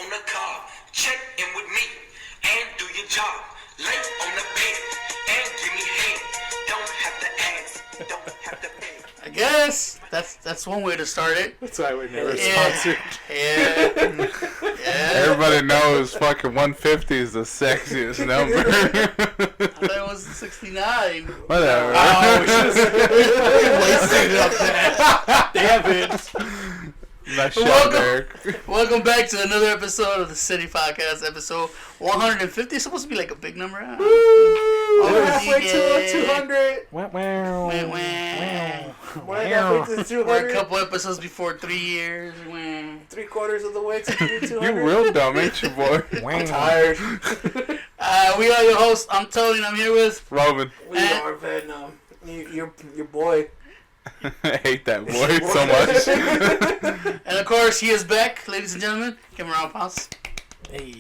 on the car, check in with me, and do your job. Lay on the bed, and give me head. Don't have to ask, don't have to pay. I guess that's one way to start it. That's why we're never Yeah. sponsored. Yeah. Everybody knows fucking 150 is the sexiest number. I thought it was 69. Whatever. Oh, we should wasted it up there. Damn it. Nice shot, Welcome. Derek. Welcome back to another episode of the City Podcast, episode 150. It's supposed to be like a big number. Huh? We're halfway to 200. Wow, wow. Wah, wah. We're halfway to 200. We're a couple episodes before 3 years. Wah. 3/4 of the way to 200. You real dumb, ain't you, boy? I'm tired. We are your hosts. I'm Tony, and I'm here with. Roman. We are Venom. Your boy. I hate that boy so much. And of course, he is back, ladies and gentlemen. Give him a round of applause. Hey.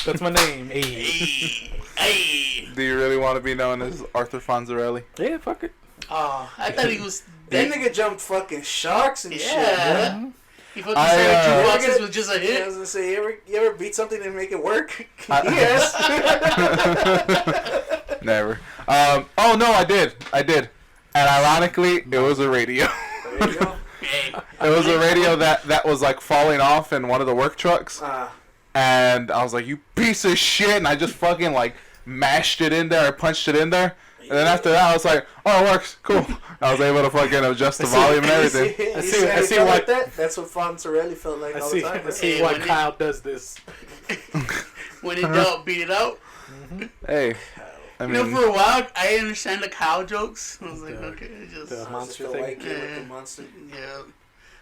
That's my name. Hey. Hey. Hey. Do you really want to be known as Arthur Fonzarelli? Yeah, fuck it. Oh, I thought he was. That nigga jumped fucking sharks and shit. Yeah. Bro. He fucking started two boxes with just a I hit. was gonna say, you ever beat something and make it work? Yes. Never. Oh no, I did. And ironically, it was a radio. There you go. Hey. It was a radio that was like falling off in one of the work trucks. And I was like, you piece of shit. And I just fucking like mashed it in there. I punched it in there. And then after that, I was like, oh, it works. Cool. I was able to fucking adjust the volume and everything. I I see felt what- like that. That's what Fonzarelli felt like all the time. I see Hey, why when it- Kyle does this. When in doubt, beat it out. Hey. I You know, mean, for a while, I didn't understand the cow jokes. I was like, okay, just. the- Monster Monster white thing. kid with the monster. Yeah.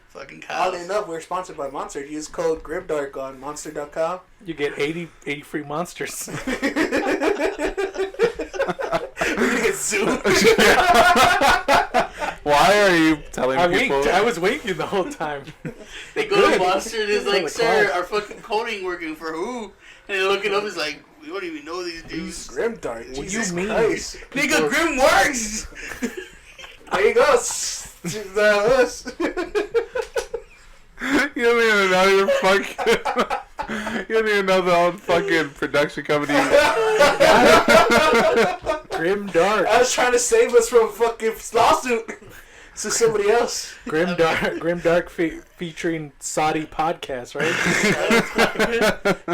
Fucking cows. Oddly enough, we're sponsored by Monster. Use code Grimdark on Monster.com. You get 80 free monsters. We're gonna get sued. why are you telling I people? winked. I was winking the whole time. They go to Good. Monster and it's Go like, to sir, class. our fucking coding working for who? And they look it up, it's like, we don't even know these dudes. Grimdark. What do Jesus you mean? Christ. Nigga, Grim works! There you go. Us. You don't even know your fucking. You don't even know the old fucking production company. Grim Dark. I was trying to save us from a fucking lawsuit. To somebody else. Grim Dark featuring Saudi podcast, right?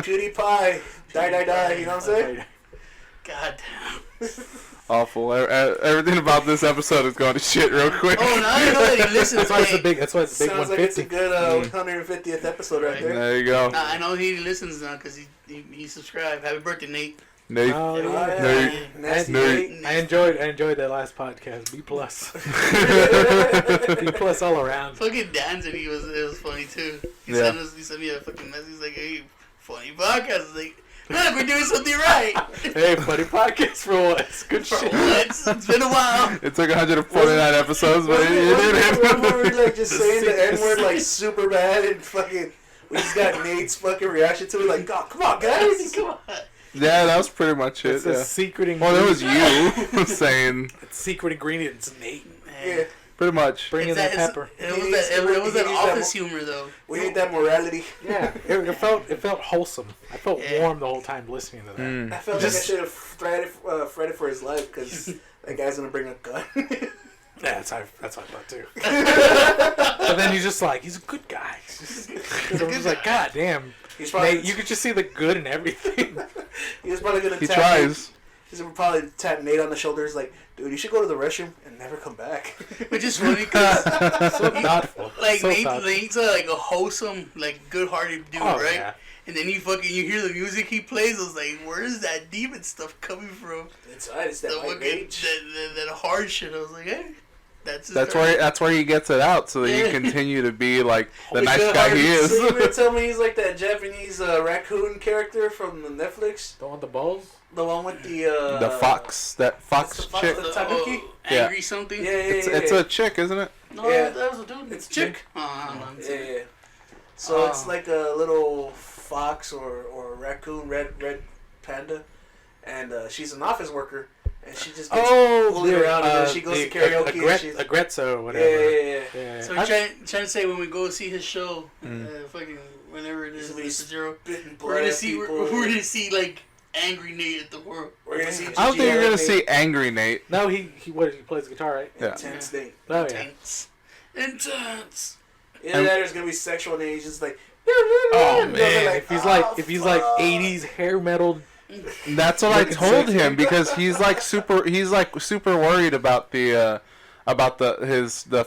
PewDiePie. Die. You know what I'm saying? God damn. Awful. Everything about this episode is going to shit real quick. Oh, now I know that he listens. That's why it's Hey, a big. That's why it's a big Sounds like it's a 150. good 150th episode right there. There you go. I know he listens now because he subscribed. Happy birthday, Nate. Nate. Oh, Oh, yeah. yeah. Nate. Nasty Nate. Nate. I enjoyed that last podcast. B plus. B plus all around. Fucking dancing, it was funny too. He Yeah. sent me a fucking message. He's like, hey, funny podcast. I was like, look, we're doing something right. Hey, funny podcast for once. Good For shit. once, it's been a while. It took 149 episodes, but it did When we were it. like just saying the N-word like super bad and fucking we just got Nate's fucking reaction to it like, oh, come on guys. Come on. Yeah, that was pretty much it. It's a Yeah. secret Well, ingredient. it was you saying Secret ingredients, Nate. Yeah. pretty much. Bring in that pepper. It was that office humor though. We need that morality. Yeah, it felt wholesome. I felt Yeah. warm the whole time listening to that. Mm. I felt like I should have fretted for his life because that guy's gonna bring a gun. Yeah, that's what I thought too. But then he's just like, he's a good guy. Because I'm just like, God damn. He's probably Nate, you could just see the good in everything. he was probably gonna He tap tries. He's gonna probably tap Nate on the shoulders like, dude, you should go to the restroom and never come back. Which is funny because So thoughtful. like so Nate's like a wholesome, like good-hearted dude, Oh, right? yeah. And then you hear the music he plays. I was like, where is that demon stuff coming from? Inside, it's that The white fucking rage. that hard shit. I was like, hey, that's That's where he gets it out, so that you Yeah. continue to be like the Because nice guy he is. So you gonna tell me he's like that Japanese raccoon character from the Netflix? Don't want the balls? The one with the The fox, that fox It's the fox chick. that- Tanuki? angry Yeah. something. Yeah, It's a chick, isn't it? No, Yeah. that was a dude. It's chick. Yeah. So it's like a little fox or raccoon, red panda, and she's an office worker, and she just gets bullied around, and then she goes to karaoke. and she's, Agretzo or whatever. yeah. Yeah. So we're trying to say when we go see his show, fucking whenever it is Somebody's Sub-Zero. spitting blood We're gonna at see. people. We're gonna see like angry Nate at the world. We're gonna see. I don't think you're gonna GG see angry Nate. No, he plays guitar, right? Yeah. intense Nate. Oh yeah. Intense. Either that or it's gonna be sexual Nate. He's just like. Oh And man, they're if he's like fuck. 80s hair metal. That's what I Looking told sexy. him because he's like super worried about the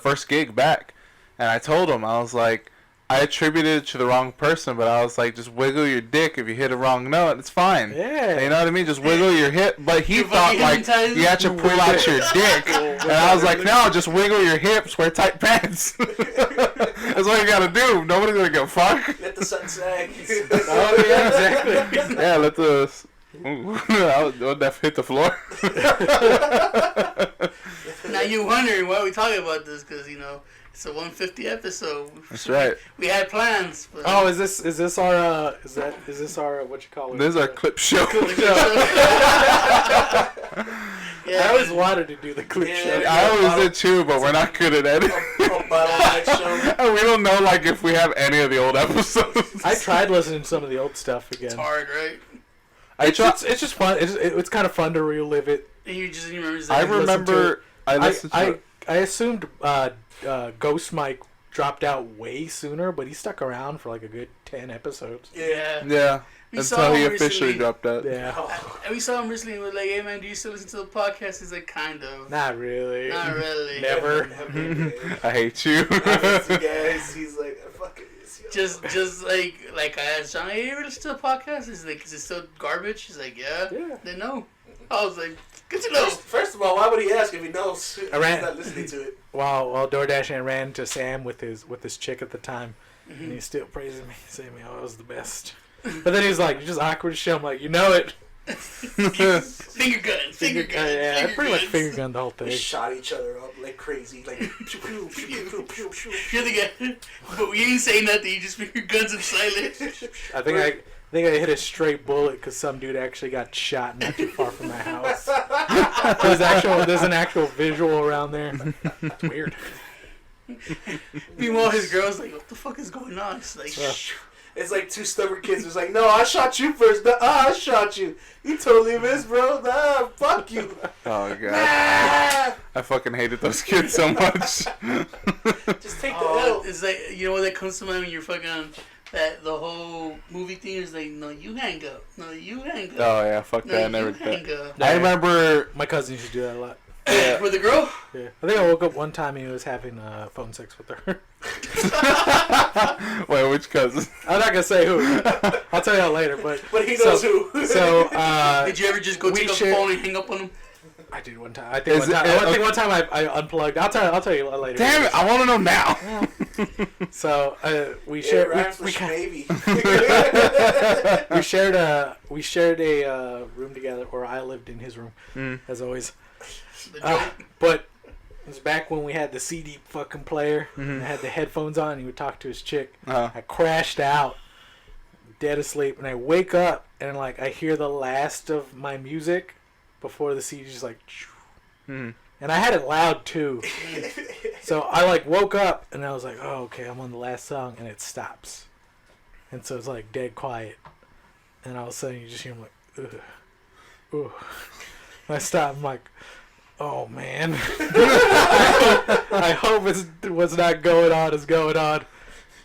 first gig back, and I told him I was like I attributed it to the wrong person, but I was like just wiggle your dick if you hit a wrong note, it's fine. Yeah. You know what I mean? Just wiggle your hip, but he You thought fucking like hypnotized you had to him? pull out your dick, and I was like no, just wiggle your hips, wear tight pants. That's all you gotta do. Nobody's gonna give a fuck. Let the sun sag. Oh yeah, exactly. Yeah, let the. Ooh, I'll definitely hit the floor. Now you're wondering why we talking about this because it's a 150 episode. That's right. We had plans. But Oh, is this our what you call it? This is our clip show. Yeah, I always wanted to do the clip Yeah. show. I always did too, but we're not good at editing. show. We don't know like if we have any of the old episodes. I tried listening to some of the old stuff again. it's hard, right? It's just fun. It's kind of fun to relive it. And you just remember. I listen to remember. I listened to. I assumed Ghost Mike dropped out way sooner, but he stuck around for like a good 10 episodes. Yeah. Yeah. We saw Until he him officially recently. dropped out. Yeah. And we saw him recently. We're like, "Hey man, do you still listen to the podcast?" He's like, "Kind of." Not really. Not really. Never. I hate you. Guys, he's like, I fucking miss you. Just like I asked John, "Hey, you ever listen to a podcast?" He's like, "Is it still garbage?" He's like, "Yeah." Yeah. Then no. I was like, "Good to know." First of all, why would he ask if he knows? He's not listening to it. While DoorDash and ran to Sam with his chick at the time, and he's still praising me, saying I was the best. But then he's like, "You're just awkward as shit." I'm like, "You know it." Finger guns. Finger guns. Yeah, I finger pretty much guns. finger gunned the whole We thing. shot each other up like crazy, like pew pew pew pew pew pew. You're the guy. But we didn't say nothing. You just finger guns in silence. I think I hit a straight bullet because some dude actually got shot not too far from my house. There's an actual visual around there. It's weird. Meanwhile, his girl's like, "What the fuck is going on?" It's like, "Shh." It's like two stubborn kids who's like, no, I shot you first. No, I shot you. You totally missed, bro. Nah, fuck you. Oh god. Ah! I fucking hated those kids so much. Just take the Oh, L. it's like, you know what that comes to mind when you're fucking the whole movie thing is like, "No, you hang up. No, you hang up. Oh yeah, fuck No, that. I you never did hang up." that. I remember. My cousin used to do that a lot. Yeah. With the girl? Yeah. I think I woke up one time and he was having phone sex with her. Wait, which cousin? I'm not gonna say who. I'll tell you later. But he knows who. So Did you ever just go we take up the share- phone and hang up on him? I did one time. I think Is one time. it- I think one time I unplugged. I'll tell you later. Damn it! I want to know now. So we It shared. rhymes We with maybe. shared a room together, or I lived in his room, as always. The joke? But it was back when we had the CD fucking player and had the headphones on. And he would talk to his chick. Uh-huh. I crashed out, dead asleep, and I wake up and like I hear the last of my music before the CD just like. And I had it loud too. So I like woke up and I was like, "Oh, okay, I'm on the last song," and it stops. And so it's like dead quiet. And all of a sudden you just hear him like, "Ugh, ugh." And I stop. I'm like, "Oh man, I hope what's not going on is going on."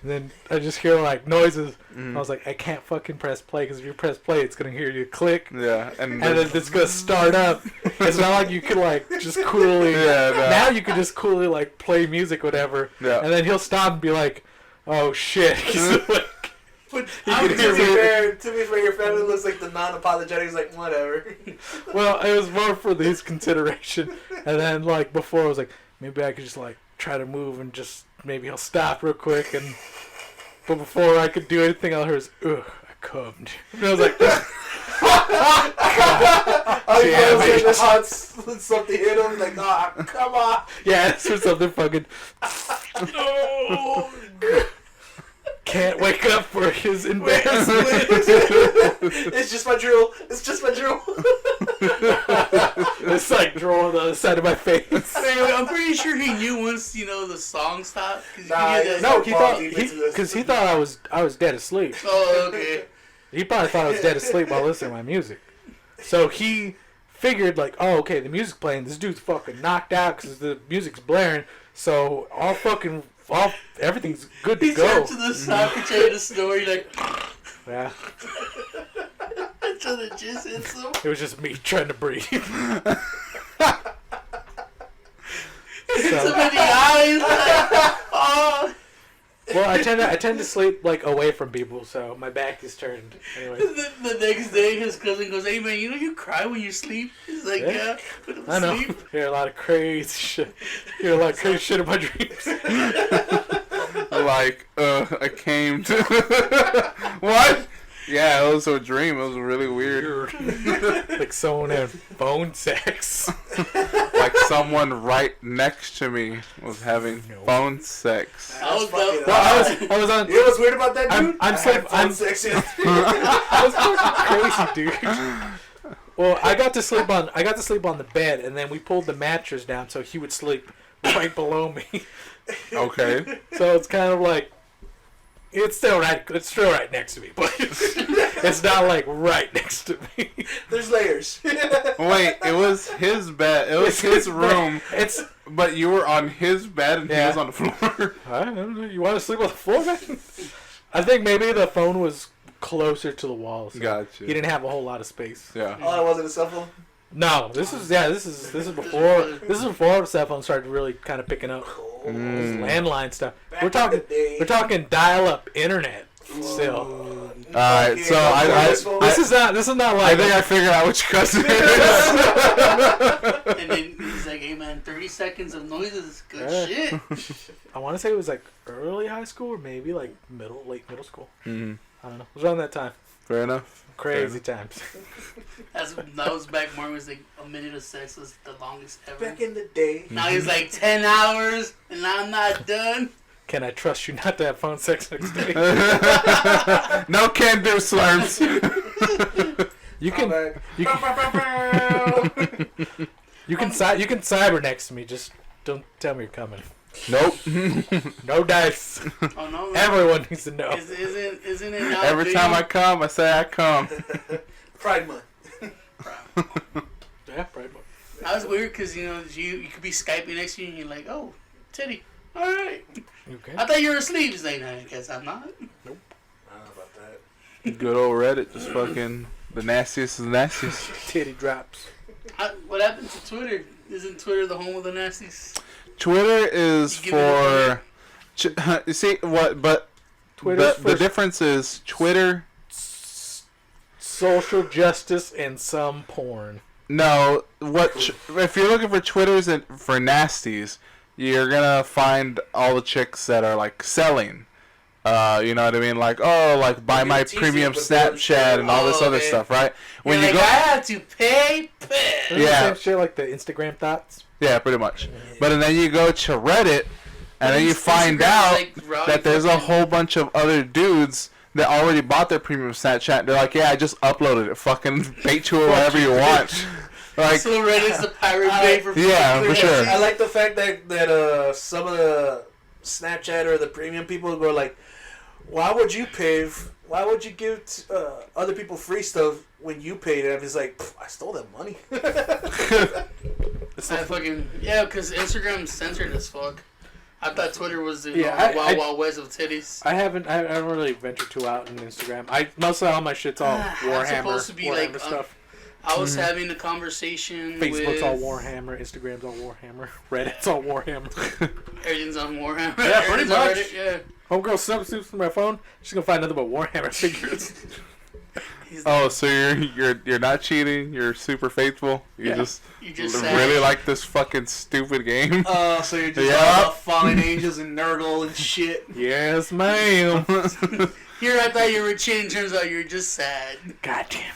And then I just hear like noises. I was like, "I can't fucking press play because if you press play, it's gonna hear you click." Yeah, and And then it's gonna start up. It's not like you can like just coolly. Yeah, no. Now you can just coolly like play music, whatever. Yeah. And then he'll stop and be like, "Oh shit." He's like, But You I'm can To hear be me. fair, your family looks like the non-apologetic. He's like, whatever. well, it was more for his consideration. And then like before, I was like, maybe I could just like try to move and just maybe he'll stop real quick. But before I could do anything, I heard, "Ugh, I cummed." And I was like, Oh, Damn yeah, it. the hot something hit him. Like, ah, come on. "Yeah, it's for something fucking." can't wake up for his embarrassment. It's just my drill. It's just my drill. It's like drawing on the other side of my face. Anyway, I'm pretty sure he knew once the song stopped. 'Cause you Nah, could he hear that- No, he thought Deep into this. because he thought I was dead asleep. Oh, okay. He probably thought I was dead asleep while listening to my music. So he figured like, oh, okay, the music's playing. This dude's fucking knocked out because the music's blaring. So everything's good to He go. turned to the side, pretending to snore. You're like, Yeah, until the jizz hits him. it was just me trying to breathe. So many eyes. Like, oh. Well, I tend to sleep like away from people, so my back is turned. Anyway, The next day, his cousin goes, "Hey man, you cry when you sleep?" He's like, Yeah. "Yeah, put him to I know. sleep." Hear a lot of crazy shit. Hear a lot of crazy shit in my dreams. Like, I came to... What? Yeah, it was a dream. It was really weird. Like someone had phone sex. Like someone right next to me was having No. phone sex. I was fucking about- Well, I was on. You know what's weird about that, dude? I'm I sleep- had phone I'm- sex in. I was fucking crazy, dude. Well, I got to sleep on the bed, and then we pulled the mattress down so he would sleep right below me. Okay. So it's kind of like it's still right next to me, but it's not like right next to me. There's layers. Wait, it was his bed. It was his room. It's But you were on his bed and he Yeah. was on the floor. I don't know. You want to sleep on the floor, man? I think maybe the phone was closer to the wall. So Gotcha. He didn't have a whole lot of space. Yeah. Oh, it wasn't a cell phone? No, this is before the cell phone started really kind of picking up. This is landline stuff. Back We're in talking the day. dial-up internet still. Alright, so This is not I like think I figured out which cousin it is. And then he's like, "Hey man, 30 seconds of noises is good Yeah. shit." I want to say it was like early high school or maybe like late middle school. Mm-hmm. I don't know. It was around that time. Fair enough. Crazy times. That was back. Martin was like, a minute of sex was the longest ever. Back in the day. Now he's like 10 hours, and I'm not done. Can I trust you not to have phone sex next day? No can do, Slurms. You can Back. you can cyber next to me. Just don't tell me you're coming. Nope. No dice. Oh no! Everyone needs to know. Isn't it now? Every time I come, I say I come. Pride Month. Yeah, right. That was weird because you could be Skyping next to you and you're like, "Oh, titty, all right." Okay. I thought you were asleep. He's like, "No, I guess I'm not." I don't know about that. Good old Reddit, just fucking the nastiest of the nastiest. Titty drops. What happened to Twitter? Isn't Twitter the home of the nasties? Twitter is You give it for. You see what? But Twitter's the for difference is Twitter. social justice and some porn. No, if you're looking for Twitters and for nasties, you're gonna find all the chicks that are like selling. You know what I mean? Like, oh, like buy my Teasing, premium but then- Snapchat and all this Oh, other okay. stuff, right? When You're you like, go, I have to pay. Isn't Yeah. the same shit like the Instagram thoughts. yeah, pretty much. But then you go to Reddit, and then you find Instagram's out like raw that there's a fucking- whole bunch of other dudes that already bought their premium Snapchat. They're like, yeah, I just uploaded it. Fucking bait to it whatever you want. Like, So Reddit's the pirate bay for Yeah, fucking for sure. nasties. I like the fact that some of the Snapchat or the premium people go like, why would you give other people free stuff when you paid it? I'm just like, I stole that money. I fucking because Instagram's censored as fuck. I thought Twitter was the Yeah, wild west of titties. I haven't really ventured too out on Instagram. I mostly all my shit's all I'm Warhammer. supposed to be Warhammer like, stuff. I was having a conversation Facebook's with all Warhammer. Instagram's all Warhammer. Reddit's all Warhammer. Everything's on Warhammer. Yeah, pretty Everything's on much. Reddit, yeah. Homegirl substitutes for my phone. She's gonna find nothing but Warhammer figures. He's oh, so you're not cheating. You're super faithful. You Yeah. just You just really sad. like this fucking stupid game. So you're just Yeah. all about fallen angels and Nurgle and shit. Yes, ma'am. Here I thought you were cheating. Turns out you're just sad. God damn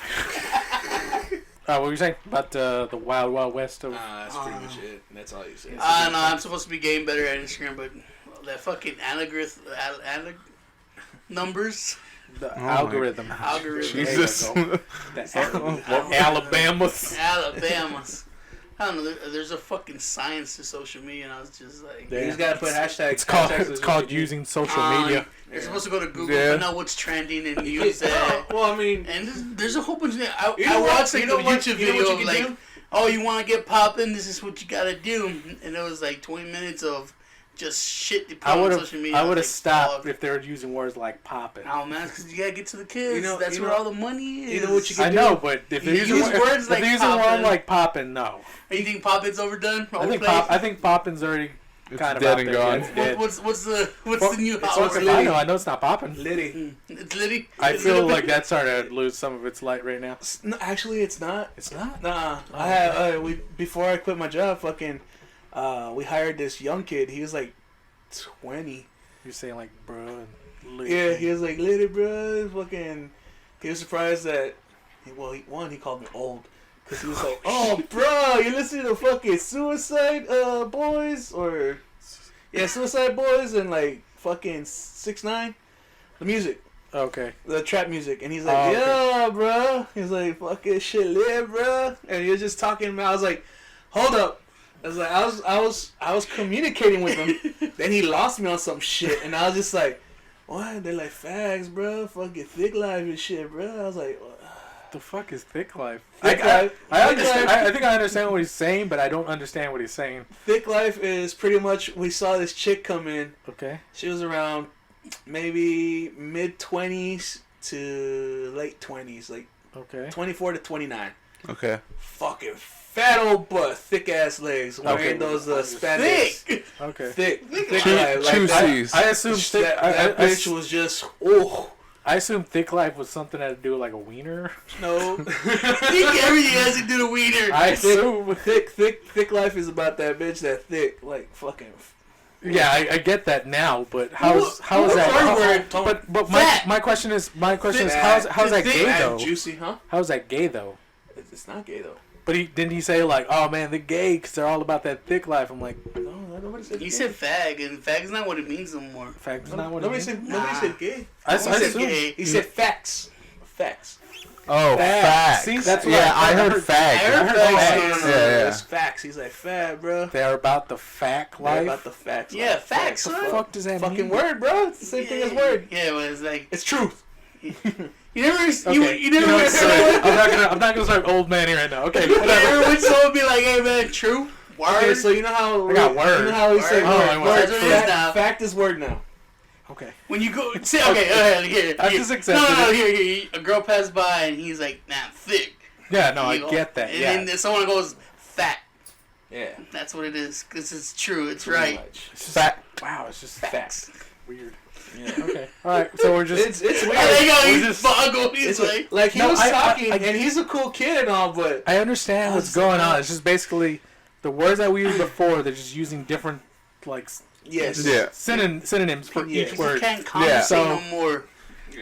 it. What were you saying about the wild, wild west of? That's pretty much it. That's all you say. I know I'm supposed to be getting better at Instagram, but that fucking numbers. The my algorithm. Algorithm. Jesus. There you go. The Alabamas. Alabama's. I don't know. There's a fucking science to social media, and I was just like, You just gotta put hashtags. It's called hashtags it's of called social using social um, media. You're supposed to go to Google, Yeah. find out what's trending, and use that. Well, I mean, And there's a whole bunch of. I You know what? watched like You know a what? YouTube You know video what of you like, can do? oh, you want to get popping? This is what you gotta do, and it was like 20 minutes of just shit they put I on would social media. have was like, stopped fuck. if they were using words like popping. Oh man, because you gotta get to the kids. You know- That's you where know- all the money is. you know what you I can know, do? but if You they're using use if words they're like using one poppin'. like popping, no. You think poppin's overdone? I think poppin's already It's kind of dead out and there. gone. Yeah, it's dead. What's the new it's house? fucking I Liddy. know. I know it's not popping. Liddy. It's Liddy. I It's feel Liddy. like that's starting to lose some of its light right now. No, actually, it's not. It's not. Nah, I had before I quit my job, fucking, we hired this young kid. He was like 20. You're saying like bro and Liddy. Yeah, he was like, "Little bro," fucking. He was surprised that, he called me old, cause he was like, "Oh, bro, you listen to the fucking Suicide Boys or, yeah, Suicide Boys and like fucking 6ix9ine, the music." Okay. The trap music, and he's like, Oh, okay. "Yeah, bro." He's like, "Fucking shit, lit, bro." And he was just talking. I was like, "Hold up." I was like, I was communicating with him. Then he lost me on some shit, and I was just like, "What?" They're like, "Fags, bro. Fucking thick life and shit, bro." I was like, The fuck is thick life? Thick I life. understand. Thick life. I think I understand what he's saying, but I don't understand what he's saying. "Thick life" is pretty much. We saw this chick come in. Okay. She was around maybe mid-20s to late 20s, like Okay. 24 to 29. Okay. Fucking fat old butt, thick ass legs, wearing Okay. those spandex. Thick. Okay. Thick Two life. Like two that, C's. I assume thick. that I bitch was just I assume thick life was something that had to do with like a wiener. no. Think everything has to do to wiener. I assume. thick life is about that bitch that thick, like fucking. Yeah, I get that now, but how is that? But Fat. my question is Fat. how's that Thick. gay Fat though? and juicy, huh? How's that gay though? It's not gay though. But didn't he say like, oh man, they're gay because they're all about that thick life? I'm like, No, nobody said. You gay. said fag, and fag's not what it means no more. facts is not what Nobody it said. means. Nobody Nah. said gay. I He said assume. gay. He said facts. Facts. Oh, Facts. facts. See, that's what yeah, I I heard heard. fag. I heard facts. facts. Yeah. It's facts. He's like fat, bro. They're about the fact They're life. about the facts. Yeah, like, facts, What huh? the fuck does that Fucking mean? word, bro. It's the same thing as word. Yeah, but it's like It's truth. you never Okay. you never know heard what, someone. I'm not gonna start old man here right now. Okay, You whatever. ever when someone be like, "Hey man, true word." Okay, so you know how I got word. You know how we say Word. Oh, word. I Word. word. That's what it is now. Fact is word now. Okay. When you go, say, okay, here. I here. just accepted No, it. here. A girl passed by and he's like, "Nah, thick." Yeah, no, I You know? get that. And Yeah. then someone goes, "Fat." Yeah. That's what it is, because it's true. It's Pretty right. much. It's just, Fact. wow, it's just Facts. weird. Yeah. Okay. All right. So we're just. It's weird. Oh, there you go. We're He's just- boggled. He's It's like, he No, was I- talking, I- and he's a cool kid and all, but I understand what's going on. It's just basically the words that we used before. They're just using different like yes, Yeah. synonyms for Yeah. each you word. can't Yeah. conversate So- no more.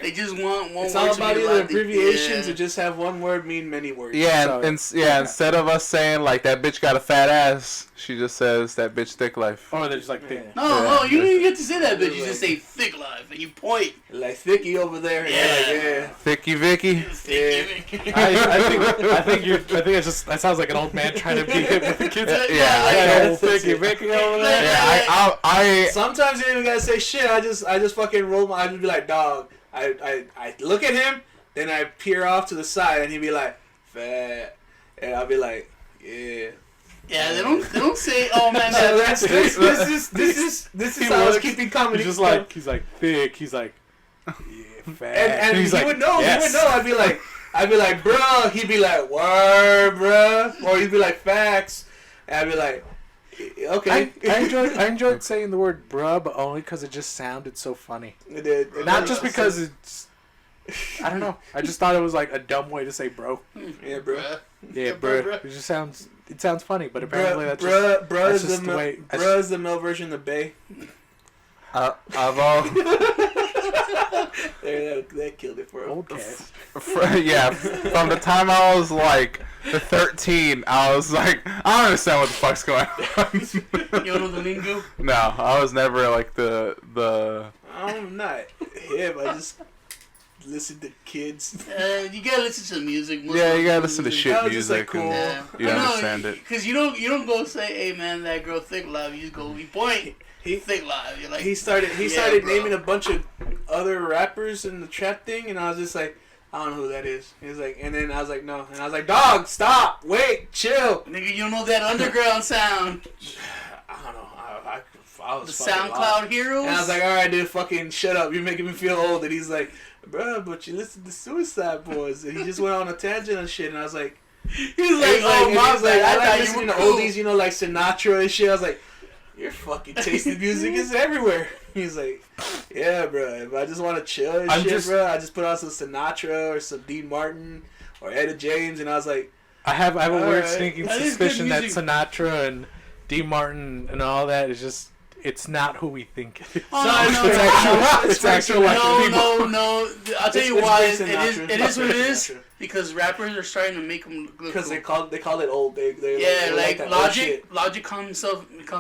They just want one it's word all to about be either allowed to- abbreviations yeah. or just have one word mean many words. Yeah, So- yeah. Instead of us saying like that bitch got a fat ass, she just says that bitch thick life. Or they're just like Yeah. No, you don't even get to say that, bitch. Like- You just say thick life and you point. Like Thicky over there. and Yeah. Thicky Vicky. Thick. I think it's just that sounds like an old man trying to be hip with the kids. Yeah, I Yeah, know. old Vicky Vicky over there. Yeah, I Sometimes you don't even gotta say shit. I just fucking roll my. I just be like, dog. I look at him, then I peer off to the side, and he'd be like, fat, and I'll be like, yeah. Yeah, they don't say, "Oh man, So that's this is how I was keeping comedy. He's just like thick. He's like yeah, fat. and he's he like, would know. yes. He would know. I'd be like, bro. He'd be like, word, bro, or he'd be like, facts. And I'd be like, okay. I enjoyed saying the word bruh, but only because it just sounded so funny. Not just because it's. I don't know. I just thought it was like a dumb way to say bro. Yeah, bro. Yeah, bruh. bruh. It just sounds. It sounds funny, but apparently that's just. Bruh that's is just the the way- bruh is the male version of Bay. I've all There, that killed it for him. Old cat. yeah. From the time I was like 13, I was like, I don't understand what the fuck's going on. You don't know the lingo? No, I was never like the I'm not hip. I just listen to kids. You gotta listen to the music. Yeah, you gotta listen to music. shit That was just, music. like, cool. Yeah. And you understand it. Because you don't go say, hey man, that girl thick live. You just go, you point, He thick live. You're like, he started Yeah, bro. naming a bunch of other rappers in the trap thing, and I was just like, I don't know who that is. He was like, and then I was like, no, and I was like, dog, stop, wait, chill. nigga, you don't know that underground sound. I don't know. I was The fucking SoundCloud lost. heroes. And I was like, all right, dude, fucking shut up. You're making me feel old. And he's like, bro, but you listen to Suicide Boys. And he just went on a tangent and shit. And I was like, he's he like, was oh and my he was like, I bad. like thought you listening were to cool. oldies, you know, like Sinatra and shit. I was like, your fucking taste in music is everywhere. He's like, yeah, bro. If I just want to chill and shit, bro, I just put on some Sinatra or some Dean Martin or Etta James. And I was like, I have a weird Alright. sneaking That is good suspicion that music. Sinatra and Dean Martin and all that is just, it's not who we think it is. Oh, no, it's no, actually, no. it's actually like no, no. I'll tell you It's why. Frank It Sinatra. is what it is. Sinatra. Because rappers are starting to make them look because cool. they call it old. They Yeah, like that old Logic. shit. Logic calls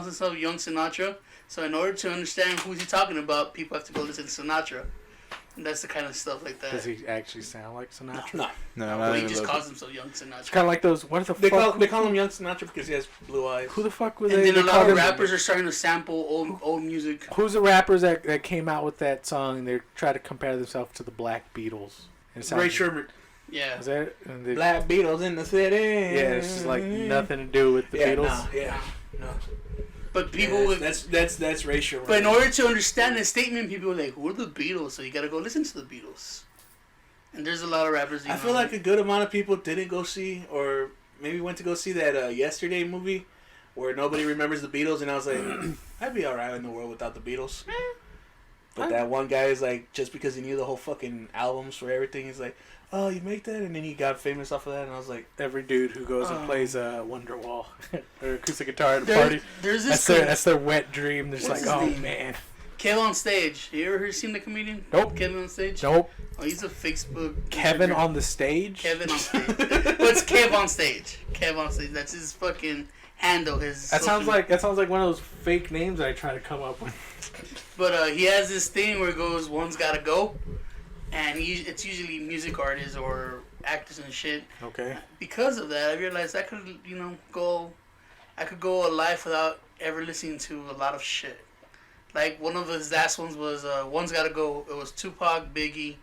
himself Young Sinatra. So in order to understand who's he talking about, people have to go listen to Sinatra. And that's the kind of stuff like that. Does he actually sound like Sinatra? No. No, Well, not he even just a calls little himself Young Sinatra. It's kind of like those, what the They fuck? call him Young Sinatra because he has blue eyes. Who the fuck were And they? then a They lot called of him- rappers are starting to sample old music. Who's the rappers that came out with that song? They try to compare themselves to the Black Beatles. And it sounds- Ray Sherman. Yeah. Is that it? And they- Black Beatles in the city. yeah, it's just like nothing to do with the Yeah, Beatles. no. But people Yeah, would. that's Ray Sherman. But in order to understand the statement, people are like, "Who are the Beatles?" So you gotta go listen to the Beatles. And there's a lot of rappers. I feel like a good amount of people didn't go see, or maybe went to go see that Yesterday movie, where nobody remembers the Beatles, and I was like, I'd be alright in the world without the Beatles. But that one guy is like, just because he knew the whole fucking albums for everything, he's like, oh, you make that, and then he got famous off of that, and I was like, Every dude who goes and plays Wonderwall or acoustic guitar at a There's- party, there's this that's their wet dream. They're just What's like, his oh name? man, Kev on Stage. You ever seen the comedian? Nope. Kevin on Stage. nope. Oh, he's a Facebook. Kevin Instagram- on the stage. Kevin on Stage. But it's Kev on Stage. Kev on Stage. That's his fucking handle. His. That sounds social- like one of those fake names that I try to come up with. But he has this thing where it goes, one's gotta go, and it's usually music artists or actors and shit. Okay. Because of that, I realized I could, go a life without ever listening to a lot of shit. Like one of his last ones was One's Gotta Go. It was Tupac, Biggie,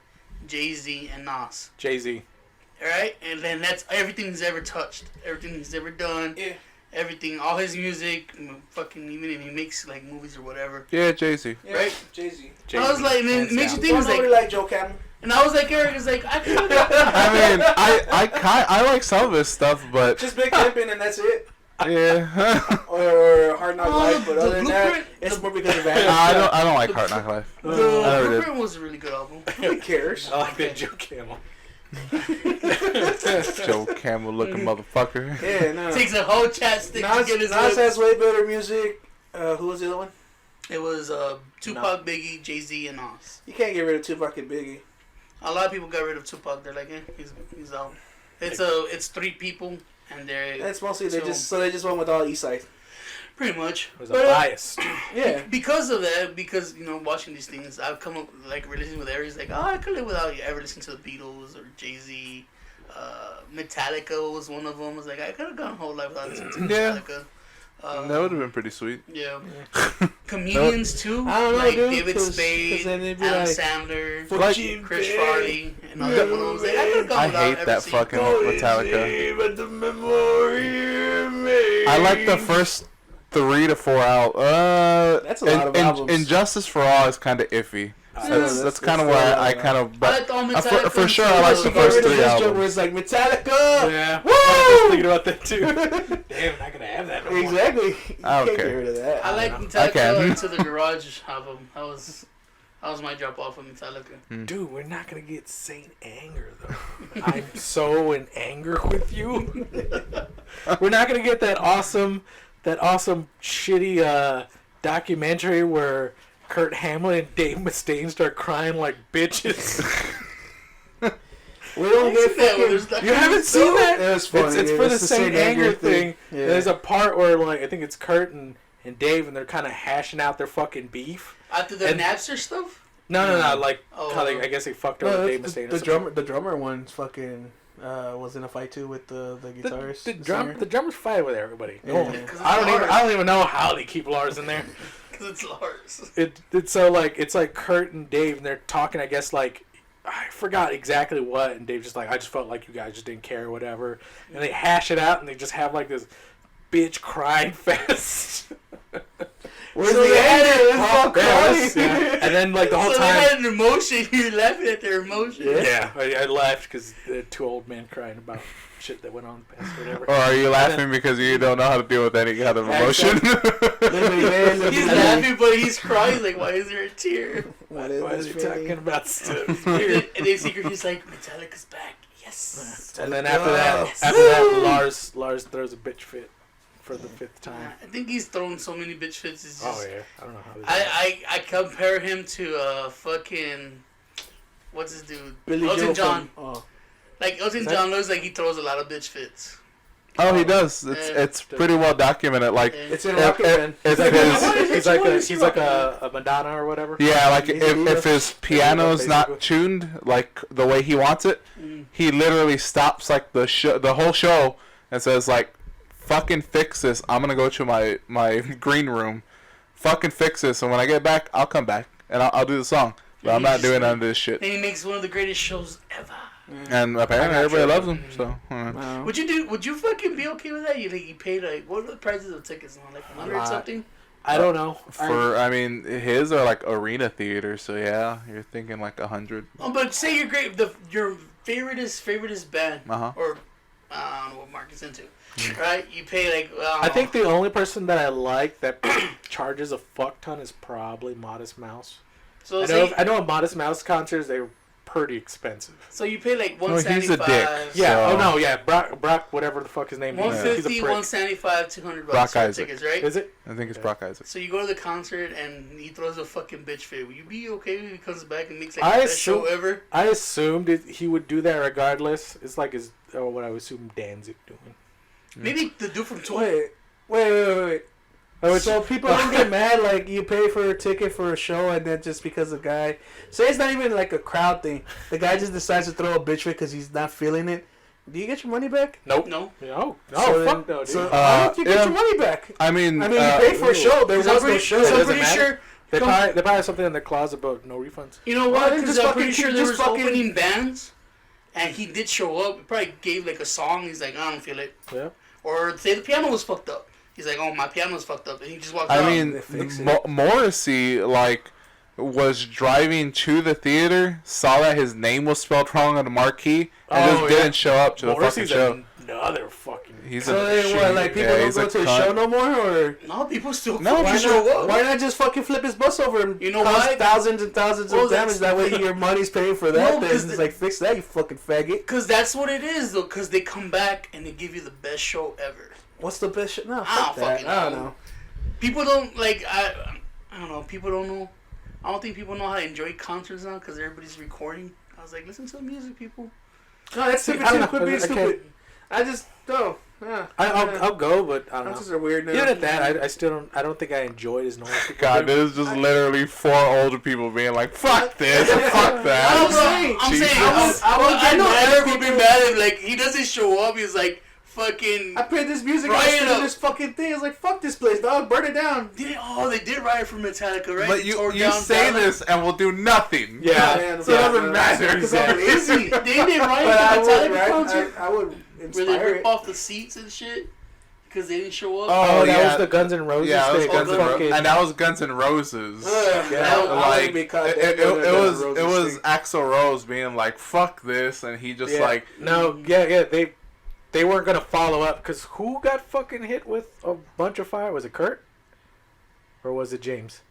Jay-Z, and Nas. Jay-Z. Alright? And then that's everything he's ever touched. Everything he's ever done. yeah. Everything, all his music, fucking, even if he makes like movies or whatever. Yeah, Jay-Z. Right? Jay-Z. I was like, and then it makes you think, I it's don't like, really like Joe Camel. and I was like, Eric is like, I could. I mean, I like some of his stuff, but Just Big Pimpin' and that's it. yeah. Or Hard Knock Oh, Life, but the other than that, Blueprint- it's the- more because of Nah, that. I don't like Hard Knock Life. I The never did. Blueprint was a really good album. Who cares? I like that Joe Camel. Joe Camel looking motherfucker. Yeah, no. Takes a whole chapstick to Nas, get his Nas lips. has way better music. Who was the other one? It was Tupac, Biggie, Jay-Z, and Nas. You can't get rid of Tupac and Biggie. A lot of people got rid of Tupac. They're like, he's out. It's three people, and they're That's mostly they So- just went with all East Side. pretty much. It was But, a bias. Yeah. because of that, because watching these things, I've come up like relating with Aries, like, I could live without ever listening to the Beatles or Jay-Z. Metallica was one of them. I was like, I could have gone a whole life without listening to Yeah. Metallica. That would have been pretty sweet. Yeah. Comedians too, I don't know, like dude, David 'cause Spade, then they'd be Adam like, Sandler, Like- Chris Farley, and all that one. I was like, I could have gone I without hate ever that seeing- fucking Metallica. But the memory of me. I like the first 3 to 4 out. That's a lot of albums. Injustice for All is kind of iffy. That's kind of why I kind of. I But liked all Metallica. for sure, I like the first 3 albums. Where it's like Metallica. Yeah. Woo! I was thinking about that too. Damn, I'm not gonna have that no more. Exactly. You I don't can't care. get rid of that. I like I Metallica can. into the Garage album. That was my drop off of Metallica. Dude, we're not gonna get Saint Anger though. I'm so in anger with you. We're not gonna get that awesome shitty documentary where Kurt Hamlin and Dave Mustaine start crying like bitches. We don't get fucking. You haven't seen that? That's funny. It's yeah, for the that's Saint Anger thing. Yeah. There's a part where like I think it's Kurt and Dave and they're kind of hashing out their fucking beef. After the And- Napster stuff? No. Like, Oh. how they, I guess they fucked over No, Dave the, Mustaine. the drummer, the drummer one's fucking was in a fight too with the guitarist. The drummers fight with everybody. Yeah. No, 'Cause it's I don't even know how they keep Lars in there. Because it's Lars. It's so like it's like Kurt and Dave and they're talking. I guess like I forgot exactly what, and Dave's just like, I just felt like you guys just didn't care or whatever, and they hash it out and they just have like this bitch crying fest. Where's So the they had anger? it- It's all crying. Yeah. And then like the whole So they time. had an emotion. You're laughing at their emotion. Yeah, I laughed because they're two old men crying about shit that went on past whatever. Or are you laughing because you don't know how to deal with any kind of emotion? Literally, man, He's literally. laughing, but he's crying. Like, why is there a tear? What is Why is this he feeling? talking about stuff? And then secretly he's like, Metallica's back. Yes. And then after that, Lars throws a bitch fit for the 5th time. I think he's thrown so many bitch fits. It's just, Oh yeah, I don't know how. They I compare him to fucking what's his dude? Billy Elton Joel John. from- oh. Like Elton that- John looks like he throws a lot of bitch fits. Oh, he does. It's pretty well documented. Like, Yeah. It's in if, Rocket Man. if What his, is it? he's like a Madonna or whatever. yeah, like He's if his piano's not basically. tuned like the way he wants it, he literally stops like the whole show and says like, "Fucking fix this. I'm gonna go to my green room. Fucking fix this, and when I get back, I'll come back and I'll do the song. But I'm not doing none of this shit." And he makes one of the greatest shows ever. And apparently everybody loves him. So. Wow. Would you fucking be okay with that? You paid like what are the prices of tickets now? Like 100 lot. something? I don't know. I mean, his are like arena theater, so yeah, you're thinking like 100. Oh, but say you're great. Your favoriteest band, Uh-huh. or I don't know what Mark is into, right? You pay like I think the only person that I like that charges a fuck ton is probably Modest Mouse. so. I know at Modest Mouse concerts they're pretty expensive. So you pay like Well, he's a 175. dick. Yeah. So- Oh no. Yeah. Brock. Whatever the fuck his name is. 150, He's a prick. 175, $200 Brock for Isaac. tickets, right? Is it? I think it's Brock Isaac. So you go to the concert and he throws a fucking bitch fit. Would you be okay if he comes back and makes like I the best show assume- ever? I assumed he would do that regardless. It's like what I would assume Danzig doing. Maybe the dude from Tool. Wait. So people don't get mad like you pay for a ticket for a show and then just because the guy say it's not even like a crowd thing, the guy just decides to throw a bitch fit because he's not feeling it. Do you get your money back? Nope. No. No. So then- Fuck no, dude. So why don't you get yeah. your money back? I mean, I mean, you pay for a show. There was Because no show. It I'm doesn't pretty matter. sure. they probably have something in their closet about no refunds. You know Why what? didn't Because just I'm pretty fucking sure keep- there just was fucking- opening bands, and he did show up. He probably gave like a song. He's like, I don't feel it. Yeah. Or say the piano was fucked up. He's like, oh, my piano's fucked up, and he just walked out. I mean, They fix it. Morrissey like was driving to the theater, saw that his name was spelled wrong on the marquee, and Oh, just yeah. didn't show up to the Morrissey's fucking show. another fucking. He's So a then what? Like people yeah, don't he's go a to the cunt. show no more, or no, people still No, fucking why show not? up. Why not just fucking flip his bus over and You know cause why? thousands and thousands Well, of damage? that's- That way your money's paying for that. No, then 'cause it's the- like fix that, you fucking faggot. Because that's what it is, though. Because they come back and they give you the best show ever. What's the best shit? No, I fuck don't that. fucking I don't know. know. People don't like. I don't know. People don't know. I don't think people know how to enjoy concerts now because everybody's recording. I was like, listen to the music, people. No, that's stupid I don't too. know. Quit being I can't- stupid. I just don't. Yeah. I'll go, but I don't Concerts know. are weird now. Even at that, I still don't. I don't think I enjoyed as normal people. God, do. this is just literally 4 older people being like, "Fuck this, and fuck I'm that." saying. Jesus. saying. I would I get know mad Eric if would be people- mad if like he doesn't show up. He's like fucking. I played this music. Riot I listened up. to this fucking thing. I was like, fuck this place, dog. Burn it down. They did Riot for Metallica, right? But They you tore you down say Dallas. this and we'll do nothing. Yeah. Man, So it doesn't matter. Because I'm lazy. They did Riot But I for would, Metallica right? concert I would where they inspire rip it. off the seats and shit because they didn't show up. Oh, that yeah. was the Guns N' Roses Yeah, it was thing. Guns N' Fucking- and that was Guns N' Roses. Yeah, Like it was Axl Rose being like, "Fuck this," and he just Yeah. like, No, yeah, they weren't gonna follow up because who got fucking hit with a bunch of fire? Was it Kurt? Or was it James?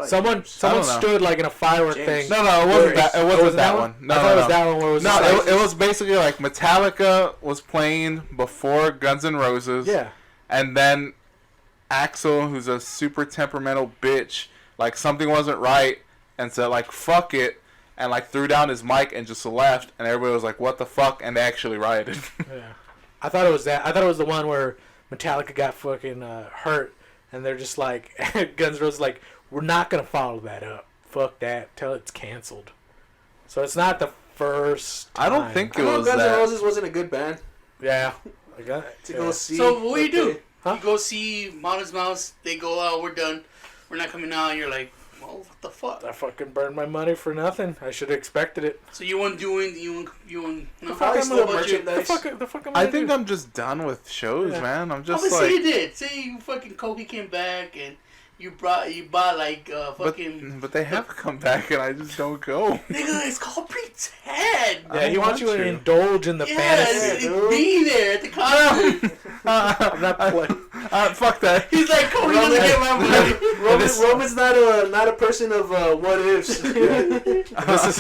Someone I don't know. stood like in a firework James. thing. no, it wasn't that. It wasn't that one. No, I thought no, it was no. that one where it was No, just like- it was basically like Metallica was playing before Guns N' Roses. yeah. And then Axl, who's a super temperamental bitch, like something wasn't right and said like fuck it and like threw down his mic and just left and everybody was like what the fuck and they actually rioted. Yeah. I thought it was that. I thought it was the one where Metallica got fucking hurt and they're just like Guns N' Roses like we're not gonna follow that up. fuck that till it's canceled. So it's not the first I don't time. think I it know was Guns N' that. Roses wasn't a good band Yeah. I got to go see. So what do you do? Huh? You go see Modest Mouse. They go, "Oh, we're done. We're not coming out." And you're like, "Well, what the fuck?" I fucking burned my money for nothing. I should have expected it. So you wouldn't do it. You wouldn't. No. Probably How still about you? merchandise. The fuck am I I think do? I'm just done with shows, Yeah. man. I'm Oh, just but say you like, did. Say you fucking Kobe came back and you bought like fucking. but they have come back and I just don't go. Nigga, it's called pretend. Yeah, he wants you to to. indulge in the fantasy. Yeah, be there at the concert. I'm not playing. Fuck that. He's like, Kobe doesn't get my money. Roman's not a person of what ifs. This is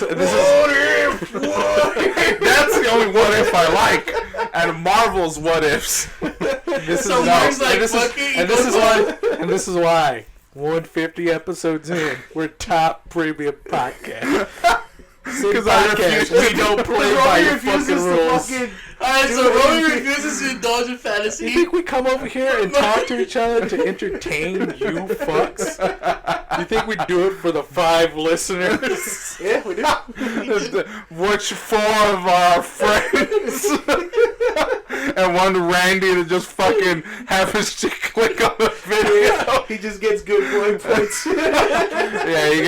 That's the only what if I like. And Marvel's what ifs. this So is Mark's no, like, and this fuck is it, and he this goes is why 150 episodes in, we're top premium podcast. Because I refuse we don't play by your fucking rules. Alright, so Roman refuses to indulge in You fantasy. think we come over here and talk to each other to entertain you fucks? You think we do it for the 5 listeners? Yeah, we do. Which 4 of our friends and one Randy to just fucking have his chick click on the video. He just gets good boy points. Yeah, you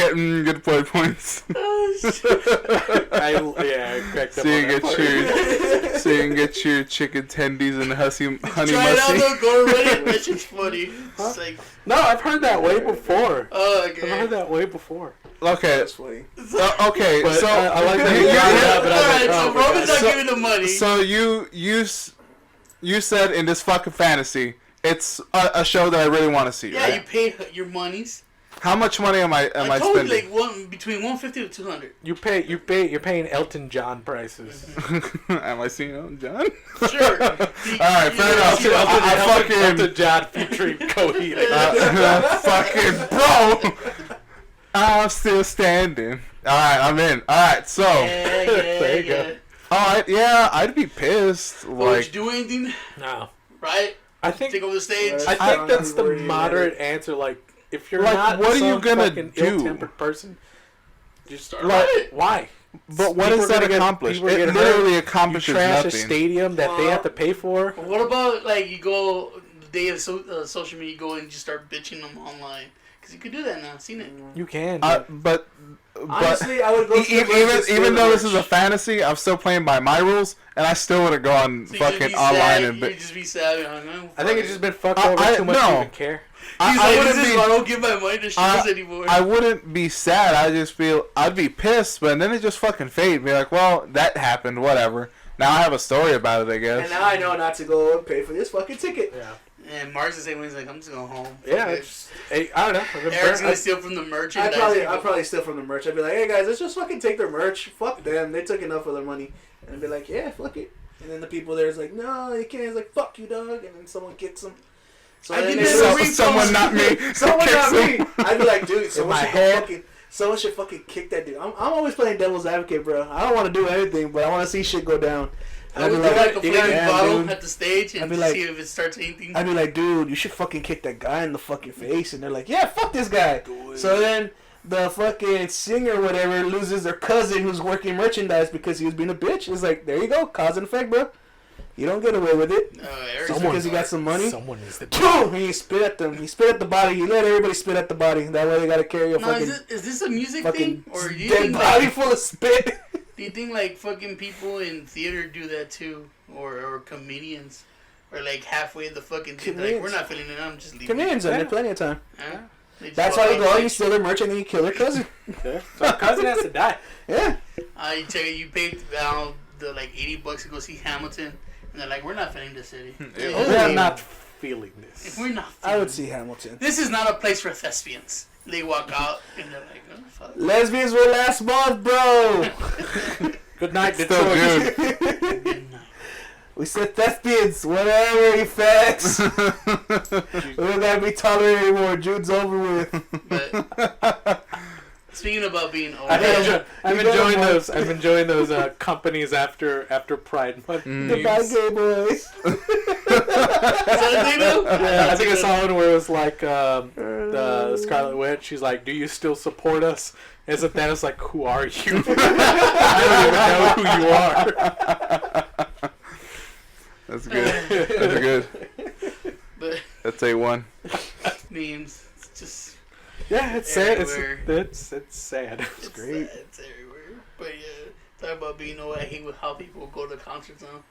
get good points. I cracked up So you on that get part. so you can get your chicken tendies and honey Try it out musty. though, go already. That shit's funny. It's like, No, I've heard that way before. oh, I've heard okay. that way before. Okay, That's funny. okay. But So I like that you- you you- brought it up, and I was like, Alright, so oh my Roman's God. not giving the money. So you said in this fucking fantasy, it's a show that I really want to see. Yeah, right? you pay your monies. How much money am I I told you spending? like between 150 to 200. You're paying Elton John prices. Am I seeing Elton John? Sure. All right, fair enough. I fucking Elton John featuring Coheed. fucking bro. I'm still standing. All right, I'm in. All right, so Yeah, There you yeah. go. all right, yeah, I'd be pissed. Would you Like, do anything? No, Right? I think Take over the stage. I think that's the Where you moderate answer. Like, if you're Like, not what are you some gonna fucking do? ill-tempered person, just Like, why? but what People does are that gonna get- accomplish? people are It gonna literally You accomplishes trash a nothing. stadium that they have to pay for. But what about like you go the day of social media, you go and just start bitching them online? Because you could do that now. I've seen it. You can. But Honestly, I would go. to the merch and steal even the though this is a merch. fantasy, I'm still playing by my rules, and I still would have gone So you fucking just be online sad, and. you just be sad. I think it's just been fucked I- over I- too much to no. even care. He's I like, wouldn't this is be. why I don't give my money to shows anymore. I wouldn't be sad. I just feel I'd be pissed, but then it just fucking fade. Be like, well, that happened. Whatever. Now I have a story about it. I guess. And now I know not to go and pay for this fucking ticket. Yeah. And Mark's the same way. He's like, I'm just going home. Yeah. Fuck it. It's, I don't know. I've been Eric's gonna burnt- steal from the I'd merchandise. probably steal from the merch. I'd be like, hey guys, let's just fucking take their merch. Fuck them. They took enough of their money. And I'd be like, yeah, fuck it. And then the people there's like, no, you can't. It's like, fuck you, dog. And then someone kicks them. So I then did they that go- every Someone not me. Someone Kicks not me. them. I'd be like, dude, someone my should head. someone should fucking kick that dude. I'm always playing devil's advocate, bro. I don't want to do anything, but I want to see shit go down. I would do like a flaming yeah, bottle dude. at the stage I'd and be just like- see if it starts anything. I'd be like, dude, you should fucking kick that guy in the fucking face. And they're like, yeah, fuck this guy. So then the fucking singer or whatever loses their cousin who's working merchandise because he was being a bitch. It's like, there you go, cause and effect, bro. You don't get away with it. Eric's Just because he got some money. Someone needs to. Boom! He spit at them. He spit at the body. He let everybody spit at the body. That way they gotta carry a No, fucking, is this a music fucking thing, or do you dead think body like, full of spit. do you think like fucking people in theater do that too, or comedians, or like halfway the fucking thing, like we're Comedians. not feeling it, I'm just leaving. Comedians, and Yeah. they plenty of time. Huh? They just That's walk why you out go, like, you steal their merch, and then you kill their cousin. Yeah. So cousin has to die. Yeah. You tell you paid the like $80 to go see Hamilton, and they're like, we're not feeling the city. We're not feeling this. We're not. I would feeling see Hamilton. This is not a place for thespians. They walk out and they're like, oh, fuck. Lesbians were last month, bro. Good night, Still Detroit. good. Good night. We said thespians, whatever, you facts. We don't gotta be tolerated anymore. Jude's over with. But speaking about being old, I'm enjoying those. I'm enjoying those companies after Pride Month. Goodbye, memes. gay boys. is that a thing though? Yeah, I think I saw one where it was like, the Scarlet Witch. She's like, "Do you still support us?" And so Thanos like, "Who are you? I don't even know who you are." That's good. That's good. But That's A1. memes, it's just Yeah, it's sad. Everywhere. It's sad. it's great. sad, it's everywhere. But yeah, talk about being, I hate with how people go to concerts now.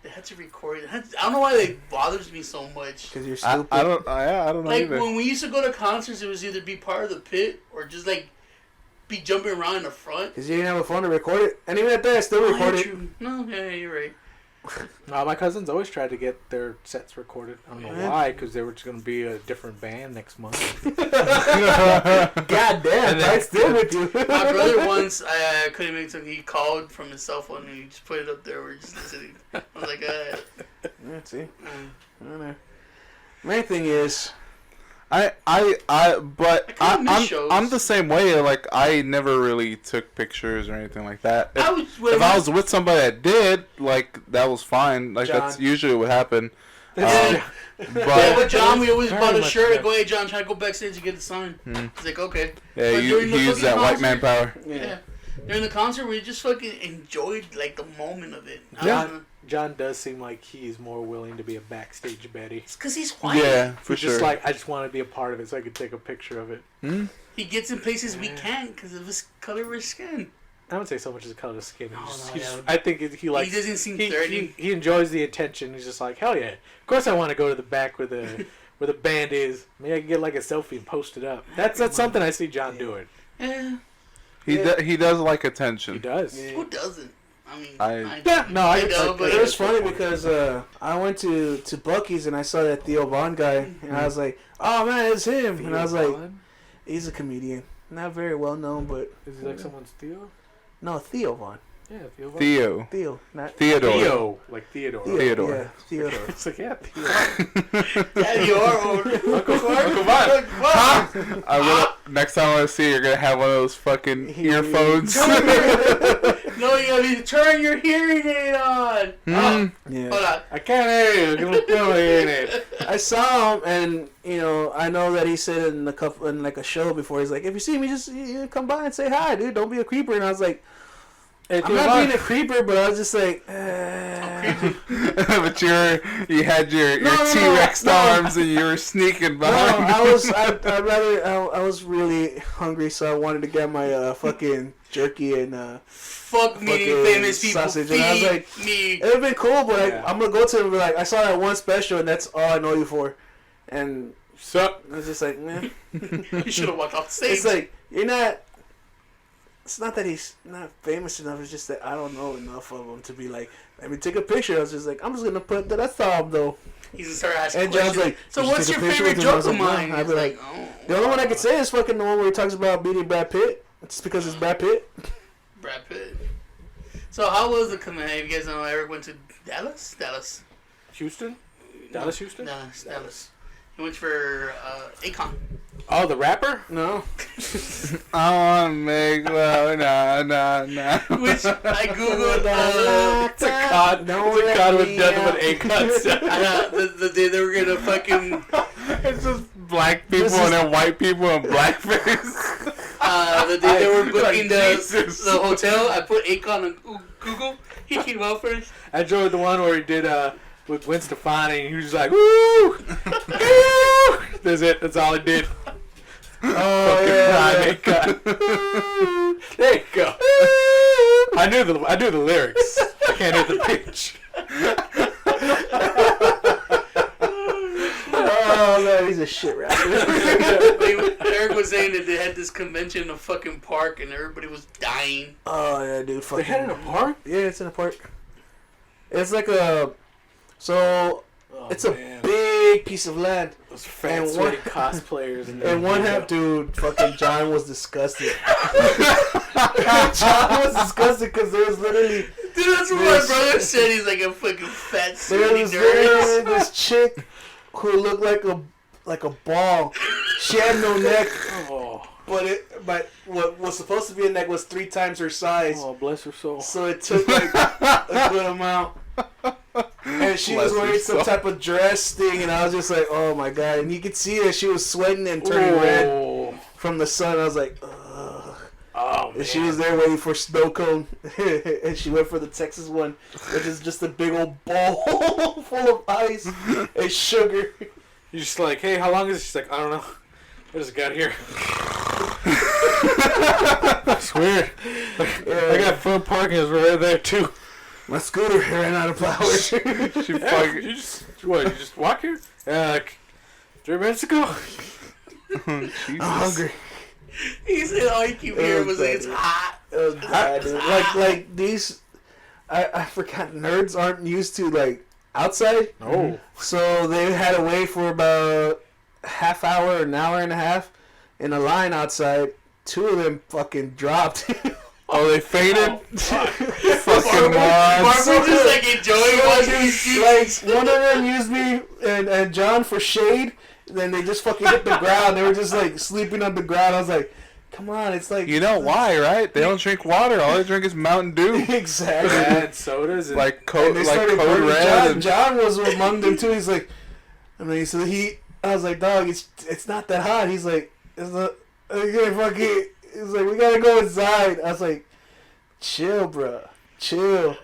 They had to record it. I don't know why it bothers me so much. Because you're I stupid. don't. I don't know Like either. when we used to go to concerts, it was either be part of the pit or just like be jumping around in the front. Because you didn't have a phone to record it. And even at that, I still Oh, record yeah, it. true. No, yeah, you're right. No, my cousins always tried to get their sets recorded. I don't know Yeah. why, because they were just going to be a different band next month. God damn, And I then- still with you. My brother once, I couldn't make it. He called from his cell phone and he just put it up there. We're just listening. I was like, Yeah, see? I don't know. Main thing is, but I kinda miss I'm shows. the same way. Like I never really took pictures or anything like that. I was. If I was with somebody that did, like that was fine. Like that's John. usually what happened. Yeah, But with John, we always Very bought a much shirt yes. and go, hey, John, try to go backstage and get the sign. He's like, okay. yeah, But you during the use fucking that white man concert- power. Yeah. During the concert, we just fucking enjoyed like the moment of it. John does seem like he's more willing to be a backstage Betty. It's because he's white. Yeah, for He's sure. just like, I just want to be a part of it so I could take a picture of it. He gets in places we can't because of his color of his skin. I wouldn't say so much as the color of his skin. No, He's no, just- yeah. I think he likes. He doesn't seem he, threatening. he enjoys the attention. He's just like, hell yeah. Of course I want to go to the back where the band is. Maybe I can get like a selfie and post it up. That's something I see John doing. Yeah. He does like He attention. does. Yeah. Who doesn't? I mean, Yeah, no, I know, but it was funny because I went to Buc-ee's and I saw that Theo Von guy, and I was like, oh man, it's him. And I was like, he's a comedian. Not very well known, but is he like someone's Theo? no, Theo Von. Yeah, Theo. Theo. Theo, not Theodore. Theo, like Theodore. Theodore. Yeah, Theodore. It's like, yeah, Theo. yeah, you are old. Uncle Von. I will, next time I see you, you're gonna have one of those fucking earphones. No, you gotta be turn your hearing aid on. Oh, Yeah. hold on. I can't hear you. Look in it. I saw him, and I know that he said in like a show before. He's like, if you see me, just come by and say hi, dude. Don't be a creeper. And I was like, I'm not being a creeper, but I was just like, But you had your No, T-Rex no. arms and you were sneaking no, behind. I was really hungry, so I wanted to get my fucking jerky and Fuck me, Fucking famous people. sausage, Feed and I was like, me. it would've been cool, but Yeah. I'm gonna go to him and be like, I saw that one special, and that's all I know you for. And Sup? I was just like, man, You should have walked off the stage. it's like you're not. It's not that he's not famous enough. It's just that I don't know enough of him to be like, let me take a picture. I was just like, I'm just gonna put that I saw him though. He's gonna start asking And John's questions. like, so "Did you what's take your a picture favorite with him?" I joke was of like, mine? "No." I'd He's be like, like, oh. The only one I can say is fucking the one where he talks about beating Brad Pitt. It's because it's Brad Pitt. Brad Pitt. So how was the command? You guys know Eric went to Dallas? Dallas. Houston? Dallas, Houston? Dallas. He went for Akon. Oh, the rapper? No. I wanna make love, nah. Which I googled. It's a cod. Don't It's a let cod with me nothing out. but Akon. The day they were gonna fucking It's just black people and then white people in blackface. the day they were booking Like, Jesus. the hotel. I put Akon on Google. He came out first. I enjoyed the one where he did with Gwen Stefani, and he was just like, woo! Woo! That's it. That's all he did. Oh yeah. There you go. I knew the lyrics. I can't hit the pitch. Oh man, he's a shit rapper. Eric was saying that they had this convention in a fucking park and everybody was dying. Oh yeah, dude. They Fucking. had it in a park? Yeah, it's in a park. It's like a. So it's a big piece of land. Those fat, and sweaty one- cosplayers. And one half, dude, fucking John was disgusted. John was disgusted because there was literally Dude, that's what my brother said. He's like a fucking fat, there sweaty was nerd. literally this chick who looked like a ball. She had no neck, Oh, but what was supposed to be a neck was 3 times her size. oh, bless her soul. So it took like a good amount. And and she was wearing some type of dress thing, and I was just like, oh my god. And you could see that she was sweating and turning red from the sun. I was like, ugh. Oh, man. And she was there waiting for snow cone, and she went for the Texas one, which is just a big old bowl full of ice and sugar. You're just like, hey, how long is it? She's like, I don't know. I just got here. It's weird. I got front parking is right there too. My scooter ran out of power. She Yeah, fucking. you just walk here? Yeah, like 3 minutes ago. I'm hungry. He said all you keep hearing was like, it's hot. It was bad, dude. Like these, I forgot nerds aren't used to like outside. Oh. So they had to wait for about half hour, an hour and a half in a line outside. 2 of them fucking dropped. Oh, they fainted. Fucking Barbara morons. just like enjoying watching these shit. Like one of them used me and John for shade. Then they just fucking hit the ground. They were just like sleeping on the ground. I was like, come on, it's like You know why, right? They don't drink water. All they drink is Mountain Dew. exactly. Bad sodas and Like And Code, they like started Code burning Red. John. And, John was among them too. He's like, I mean, so he. I was like, dog, it's not that hot. He's like, it's not. Okay, fuck it. He's like, we gotta go inside. I was like, chill, bro, chill.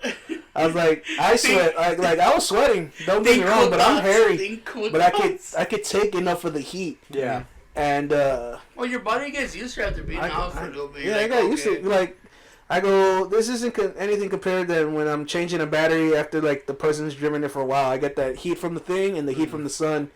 I was like, I sweat. Like I was sweating. Don't get me wrong, but I'm hairy. But I could take enough of the heat. yeah. And Well, your body gets used to it after being out for a little bit. yeah, You're I got like, used to okay. it. Like, I go, this isn't anything compared to when I'm changing a battery after like the person's driven it for a while. I get that heat from the thing and the heat from the sun,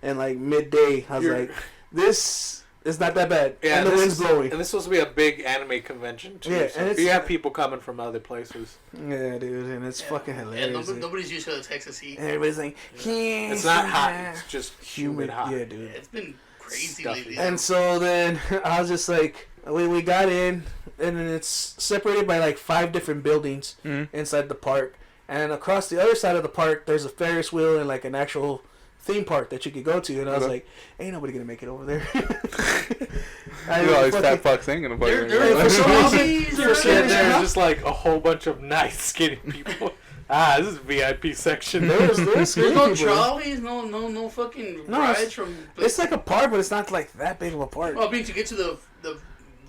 and like midday, I was You're- like, this is not that bad. Yeah, and the wind's blowing. And this is supposed to be a big anime convention too. Yeah, so and you it's- have people coming from other places. Yeah, dude, and it's fucking Yeah, hilarious. nobody's used to the Texas heat. And everybody's like, It's not hot. It's just humid hot. Yeah, dude. It's been crazy Stuffy. lately. And so then I was just like, we got in, and then it's separated by like 5 different buildings inside the park. And across the other side of the park, there's a Ferris wheel and like an actual theme park that you could go to. And I was like, ain't nobody gonna make it over there. you know, these fat fucks ain't gonna fucking. for some reason, You're sitting there, just like a whole bunch of nice skinny people. This is VIP section. there's There's skinny no people. trolleys, no fucking No, rides from. It's like a park, but it's not like that big of a park. Well, I mean, to get to the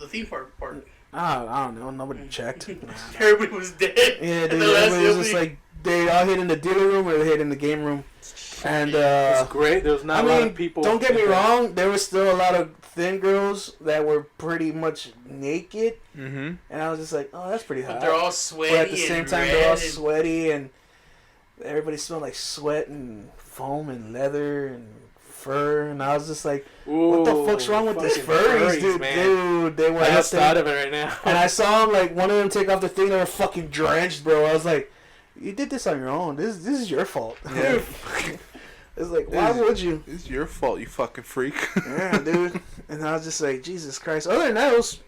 theme park part. I don't know. Nobody checked. Everybody was dead. Yeah, And dude. the last Everybody was just opening- like they all hid in the dealer room or they hid in the game room. And It's great. There's not a lot of people. don't get me in there. wrong. There was still a lot of thin girls that were pretty much naked, Mm-hmm. and I was just like, "Oh, that's pretty But hot." they're all sweaty. But at the same and time, red they're all and- sweaty, and everybody smelled like sweat and foam and leather and fur. And I was just like, "What the Ooh, fuck's wrong with these fucking furries, dude? man. Dude, they were I out just there." thought of it right now. And I saw them, like, one of them take off the thing, they were fucking drenched, bro. I was like, you did this on your own. This is your fault. Yeah. It's like, why would you? It's your fault, you fucking freak. Yeah, dude. And I was just like, Jesus Christ. Other than that, it was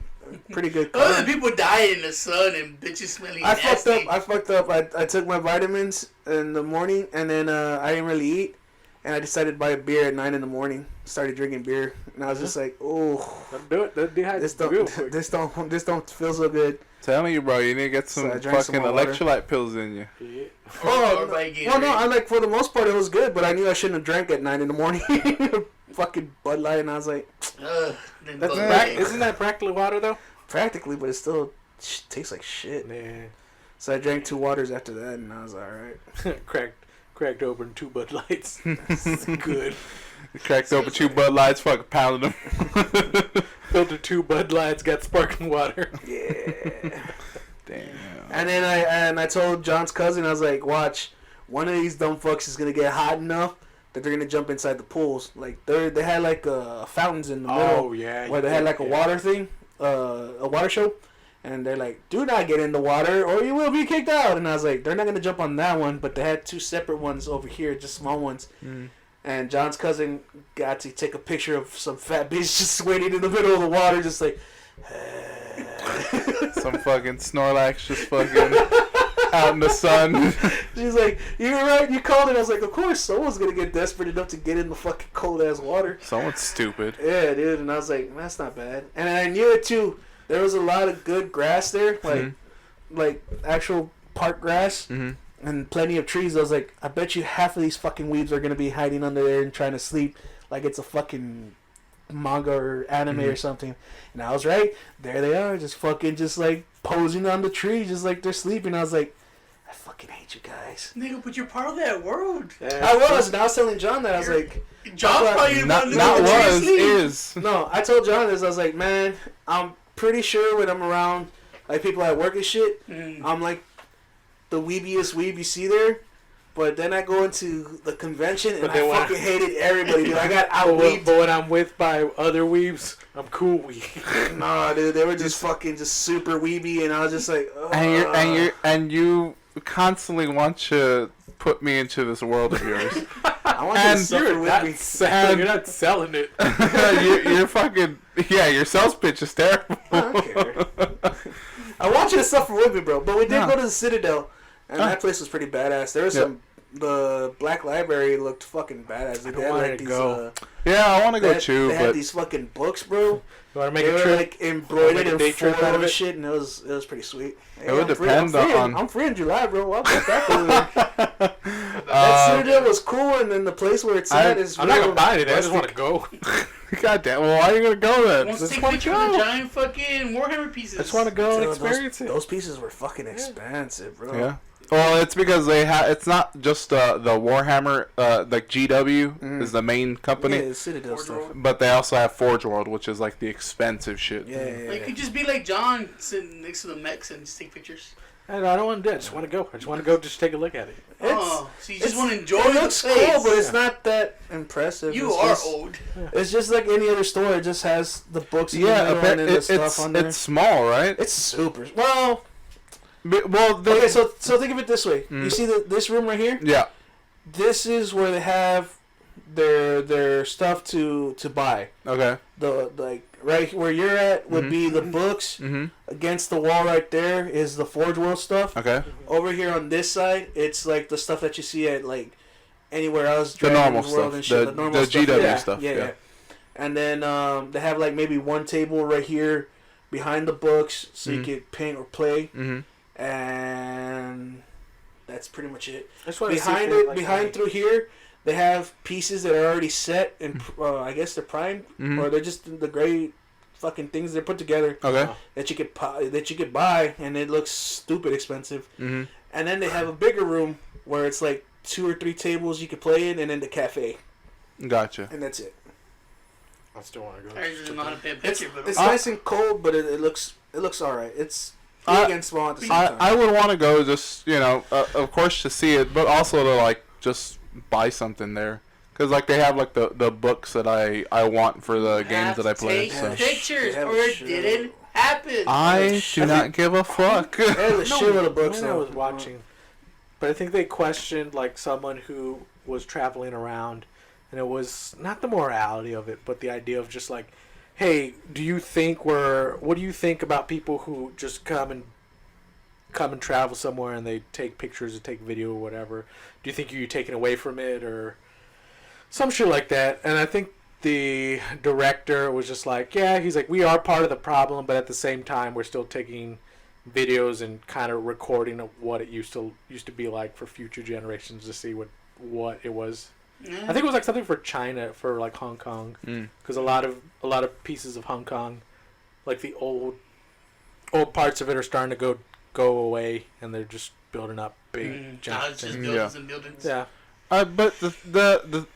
pretty good. Other color. than people dying in the sun and bitches smelling I nasty. fucked up. I took my vitamins in the morning, and then I didn't really eat. And I decided to buy a beer at 9 in the morning. Started drinking beer. And I was just like, oh, Don't do it. Don't dehydrate this real quick. don't feel so good. Telling you, bro, you need to get some So I drank some fucking more water. electrolyte pills in you. Yeah. Or by Gatorade. Well, no, I like for the most part it was good, but I knew I shouldn't have drank at 9 in the morning. Fucking Bud Light, and I was like, Ugh, then That's Bud right. Light. Isn't that practically water though? practically, but it still tastes like shit. Yeah. So I drank 2 waters after that, and I was alright. cracked open 2 Bud Lights. It's good. Cracked open 2 Bud Lights, fucking pounded them. Filtered 2 Bud Lights, got sparkling water. Yeah. Damn. And then I told John's cousin, I was like, watch, one of these dumb fucks is gonna get hot enough that they're gonna jump inside the pools. Like they had like fountains in the middle Oh yeah. where they had like a water thing, a water show, and they're like, do not get in the water or you will be kicked out. And I was like, they're not gonna jump on that one, but they had 2 separate ones over here, just small ones. And John's cousin got to take a picture of some fat bitch just waiting in the middle of the water, just like. Some fucking Snorlax just fucking out in the sun. She's like, you're right, you called it. I was like, of course, someone's gonna get desperate enough to get in the fucking cold ass water. Someone's stupid. Yeah, dude. And I was like, that's not bad. And I knew it too. There was a lot of good grass there, like actual park grass. Mm-hmm. and plenty of trees. I was like, I bet you half of these fucking weebs are gonna be hiding under there and trying to sleep like it's a fucking manga or anime or something. And I was right. There they are, just like posing on the tree, just like they're sleeping. I was like, I fucking hate you guys. Nigga, but you're part of that world. I was, and I was telling John that. I was like, John's probably Not one was, is. no, I told John this. I was like, man, I'm pretty sure when I'm around like people at work and shit, I'm like the weebiest weeb you see there. But then I go into the convention and I fucking hated everybody, dude. I got out-weebed. But when I'm with by other weebs, I'm cool weeb. Nah, dude, they were just fucking just super weeby, and I was just like, And you constantly want to put me into this world of yours. I want you to suffer with me. You're not selling it. you're fucking your sales pitch is terrible. I don't care. I want you to suffer with me, bro. But we did go to the Citadel, and that place was pretty badass. There was some. The Black Library looked fucking badass. They had like these. Yeah, I want to go too. They had these fucking books, bro. You want to make They a were trip? like embroidered in day trip out photo of and it? shit, and it was pretty sweet. Hey, It would depend on. I'm free in July, bro. I'll get back over there. That Citadel was cool, and then the place where it's at is. I'm not gonna buy it. I just want to go. God damn! Well, why are you gonna go then? Wants to Just take wanna pictures of the go. giant fucking Warhammer pieces. I just want to go and Dude, experience it. Those pieces were fucking expensive, bro. Yeah. Well, it's because they have. It's not just the Warhammer. Like GW is the main company, Yeah, Citadel stuff. but they also have Forge World, which is like the expensive shit. Yeah. Like, you could just be like John, sitting next to the mechs and just take pictures. And I don't want to do it. I just want to go. I just want to go just take a look at it. Oh, so you just want to enjoy It the looks place. cool, but it's not that impressive. You It's are just- old. It's just like any other store. It just has the books in the Yeah, middle and then the stuff it's on there. it's small, right? It's super. Well, Well, they, okay, so think of it this way. You see this room right here? yeah. This is where they have their stuff to buy. Okay. The like right where you're at would be the books. Mm-hmm. Against the wall right there is the Forge World stuff. Okay. Over here on this side, it's like the stuff that you see at like anywhere else. The normal Dragon's World stuff. and shit, The normal GW stuff, Yeah, yeah. yeah. And then they have like maybe one table right here behind the books, so you could paint or play, Mm-hmm. and that's pretty much it. I just want to Behind it, behind through here, they have pieces that are already set and I guess they're primed or they're just the gray fucking things they're put together Okay. that you could buy, and it looks stupid expensive. Mm-hmm. And then they have a bigger room where it's like 2 or 3 tables you could play in, and then the cafe, Gotcha. and that's it. I still want to go. I just didn't know how to pay a It's, picture, but it's nice and cold, but it looks all right. It's I- big and small at the same time. I would want to go just of course to see it, but also to like just buy something there. Because like they have like the books that I want for the games that I play. Take So. pictures, They have or a it show. didn't happen. I do not give a fuck. There's a shit of books I though. was watching, but I think they questioned like someone who was traveling around, and it was not the morality of it, but the idea of just like, hey, what do you think about people who just come and travel somewhere and they take pictures or take video or whatever? Do you think you're taken away from it or some shit like that? And I think the director was just like, yeah, he's like, we are part of the problem, but at the same time, we're still taking videos and kind of recording of what it used to be like for future generations to see what it was. I think it was like something for China, for like Hong Kong, because a lot of pieces of Hong Kong, like the old parts of it, are starting to go away, and they're just building up big Now giant it's just things. buildings and buildings. Yeah. But the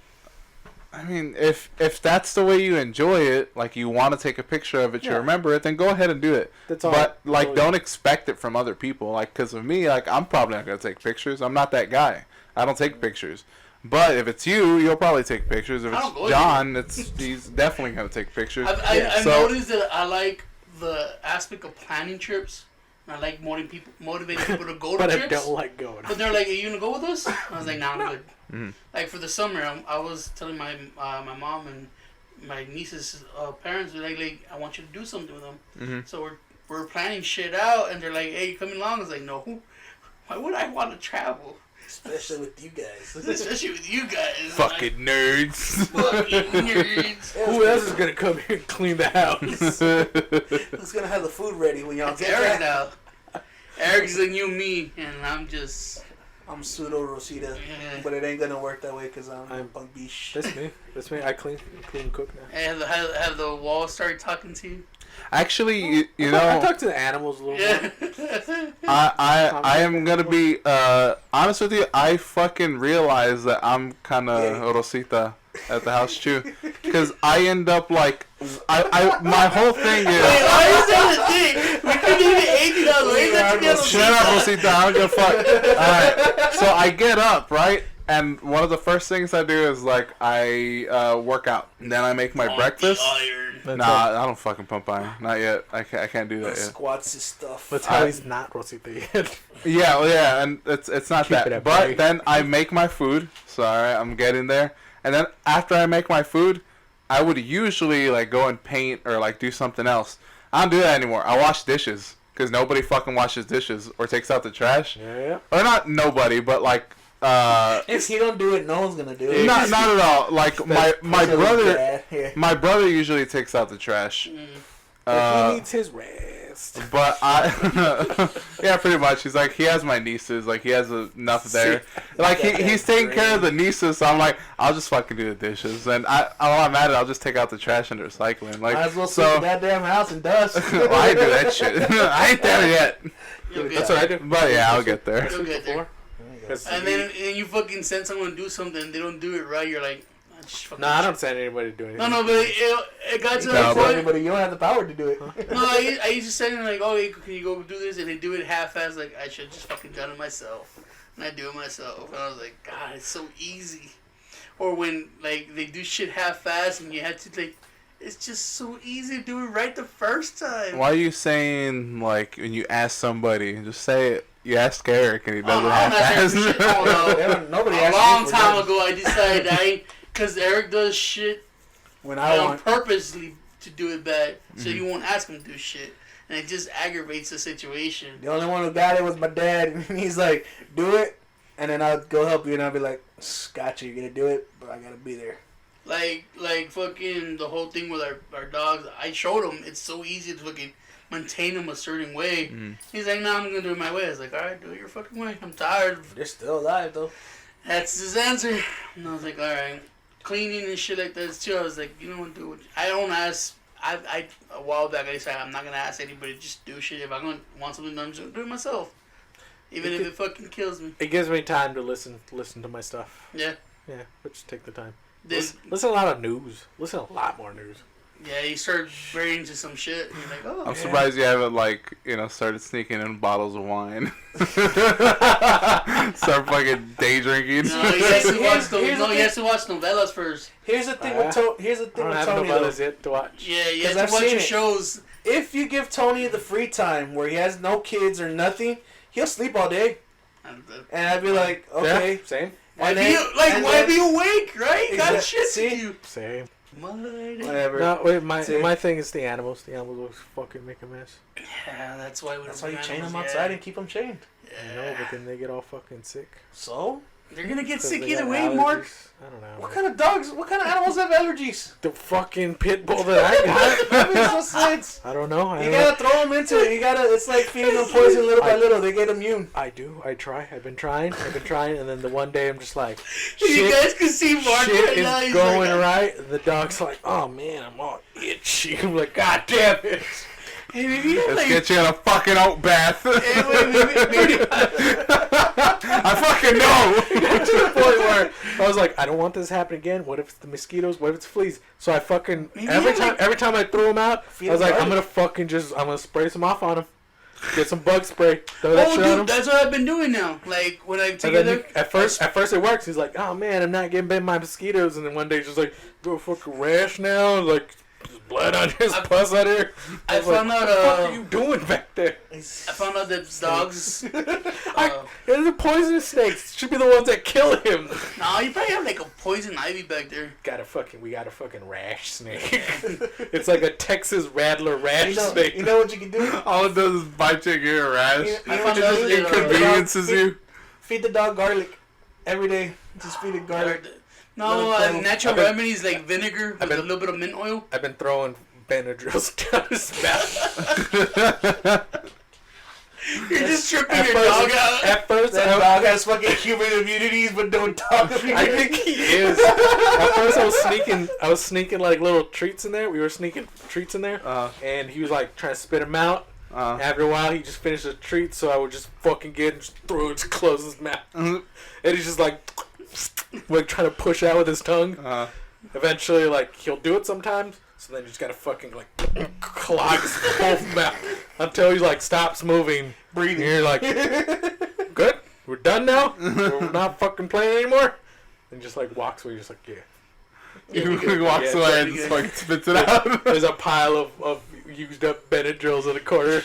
I mean, if that's the way you enjoy it, like you want to take a picture of it, you Yeah. remember it, then go ahead and do it. That's all. But like, really. don't expect it from other people. Like, because of me, like I'm probably not gonna take pictures. I'm not that guy. I don't take pictures. But if it's you, you'll probably take pictures. If I don't go it's John, he's definitely gonna take pictures. I've So- noticed that I like the aspect of planning trips. And I like motivating people to go to But I trips. don't like going. But they're like, "Are you gonna go with us?" I was like, "Nah, I'm good." Like for the summer, I was telling my mom and my niece's parents, like, I want you to do something with them. So we're planning shit out, and they're like, "Hey, you coming along?" I was like, "No. Why would I want to travel, Especially with you guys. especially with you guys? Fucking nerds. Like, fucking nerds." Who else is gonna come here and clean the house? Who's gonna have the food ready when y'all It's get Eric there? now. Eric's the new me, and I'm just I'm pseudo Rosita, Yeah. but it ain't gonna work that way because I'm I'm- punk beach. That's me. That's me. I clean cook now. And have the wall started talking to you? Actually, you I know, talk to the animals a little more. Yeah. I am gonna be honest with you. I fucking realize that I'm kind of Yeah. Rosita at the house too, because I end up like I my whole thing Wait, is. why is that a thing? We couldn't even $80. Why is that together? Shut up, Rosita. I don't give a fuck. Alright, so I get up, right? And one of the first things I do is, like, I work out. And then I make my breakfast. That's Nah, how- I don't fucking pump iron. Not yet. I can't do that yet. Squats and stuff. That's how he's not Rosita yet. Yeah, well, yeah, and it's not Keep it that. at But bay. then I make my food. So, alright, I'm getting there. And then after I make my food, I would usually, like, go and paint or, like, do something else. I don't do that anymore. I wash dishes. Because nobody fucking washes dishes or takes out the trash. Yeah. Or not nobody, but, like, If you don't do it, no one's gonna do it. not at all. Like, my So brother... bad. Yeah. My brother usually takes out the trash. But he needs his rest. But I, yeah, pretty much. He's like, he has my nieces. Like, he has enough there. Like, he's taking care of the nieces. So I'm like, I'll just fucking do the dishes. And while I'm at it, I'll just take out the trash and the recycling. Like, Might as well sweep so. the goddamn house and dust. Well, I ain't do that shit. I ain't there yet. You'll get That's there. what I do. But yeah, I'll get there. You'll get there. Because- And then you fucking send someone to do something, they don't do it right, you're like, "Ah, just fucking No, I don't send anybody to do anything. No, but it got to No, that but- point. But you don't have the power to do it. No, I used to send them like, oh, hey, can you go do this? And they do it half-assed, like, I should just fucking done it myself. And I do it myself. And I was like, God, it's so easy. Or when, like, they do shit half-assed and you have to, like, it's just so easy to do it right the first time. Why are you saying, like, when you ask somebody, just say it. You ask Eric and he does Oh, it I'm not saying half-assed. for shit. Oh, no. Nobody A asked long me for time that. ago, I decided because Eric does shit When I on want, purposely to do it bad, so you won't ask him to do shit, and it just aggravates the situation. the only one who got it was my dad, and he's like, "Do it," and then I'll go help you, and I'll be like, "Gotcha, you're gonna do it, but I gotta be there." Like fucking the whole thing with our dogs. I showed him it's so easy to fucking maintain them a certain way. He's like, no, I'm gonna do it my way. I was like, all right, do it your fucking way. I'm tired. They're still alive though. That's his answer. And I was like, all right. Cleaning and shit like that too. I was like, you know what, dude? I don't ask. I a while back I decided I'm not gonna ask anybody to just do shit. If I'm gonna want something done, I'm just gonna do it myself. Even if it fucking kills me. It gives me time to listen to my stuff. Yeah. Yeah, but just take the time. Then, Listen to a lot of news. Listen to a lot more news. yeah, you start very into some shit. And you're like, oh. I'm surprised you haven't, like, started sneaking in bottles of wine. Start fucking day drinking. No, he has to watch the, Here's the he has to watch novellas first. Here's the thing with Tony. Here's the I thing don't with have Tony. no Though. novellas yet to watch. Yeah, you 'Cause have I've to watch seen your it. shows. If you give Tony the free time where he has no kids or nothing, he'll sleep all day, and I'd be like, okay. Yeah, same. Why And be then- why and be then- awake, right? Got Exact- shit see? to you. Same. Whatever. No, wait, my See? my thing is the animals. The animals always fucking make a mess. Yeah, that's why. That's why you chain them outside and keep them chained. I know, but then they get all fucking sick. So, They're gonna get 'Cause sick they either got way, allergies. Mark. I don't know. what kind of dogs? What kind of animals have allergies? The fucking pit bull that I got. That makes no sense. I don't know. I You don't know. gotta throw them into it. You gotta. It's like feeding them poison little by little. They get immune. I do. I try. I've been trying, and then the one day I'm just like, You shit, guys can see Mark shit right now. is He's going like, right. And the dog's like, oh man, I'm all itchy. I'm like, God damn it. Hey, maybe Let's get you in a fucking oat bath. maybe, I fucking know. To the point where I was like, I don't want this to happen again. What if it's the mosquitoes? What if it's fleas? So I fucking Maybe every like- time I throw them out, Feed I was them like, I'm garlic. gonna spray some off on them. Get some bug spray. Throw that Oh, shit on dude, them. that's what I've been doing now. Like when I And take then it, at first it works. He's like, oh man, I'm not getting bit by mosquitoes. And then one day he's just like, go fucking rash now. Like, there's blood on his pus out here. I was like, found out. What the fuck are you doing back there? I found out that dogs. They're the poisonous snakes. Should be the ones that kill him. No, you probably have like a poison ivy back there. We got a fucking rash snake. It's like a Texas Rattler rash snake. You know what you can do? All it does is bite your ear, rash. You I know found what out you do? that, Inconveniences you. Feed the dog garlic every day. Just feed it garlic. No, Let it natural I've been- remedies like vinegar with been- a little bit of mint oil. I've been throwing Benadryls down his mouth. You're just tripping At your first- dog out. At first, That dog has fucking human immunities, but don't talk to me. I think he is. At first, I was sneaking like little treats in there. We were sneaking treats in there, and he was like trying to spit them out. After a while, he just finished the treat, so I would just fucking get and just throw it to close his mouth. And he's just like trying to push out with his tongue. Eventually, like he'll do it sometimes. So then you just gotta fucking like clog his whole mouth until he like stops moving, breathing. And you're like, good, we're done now. We're not fucking playing anymore. And just like walks away, just like He walks away and just fucking spits it out. There's a pile of used up Benadryls in the corner.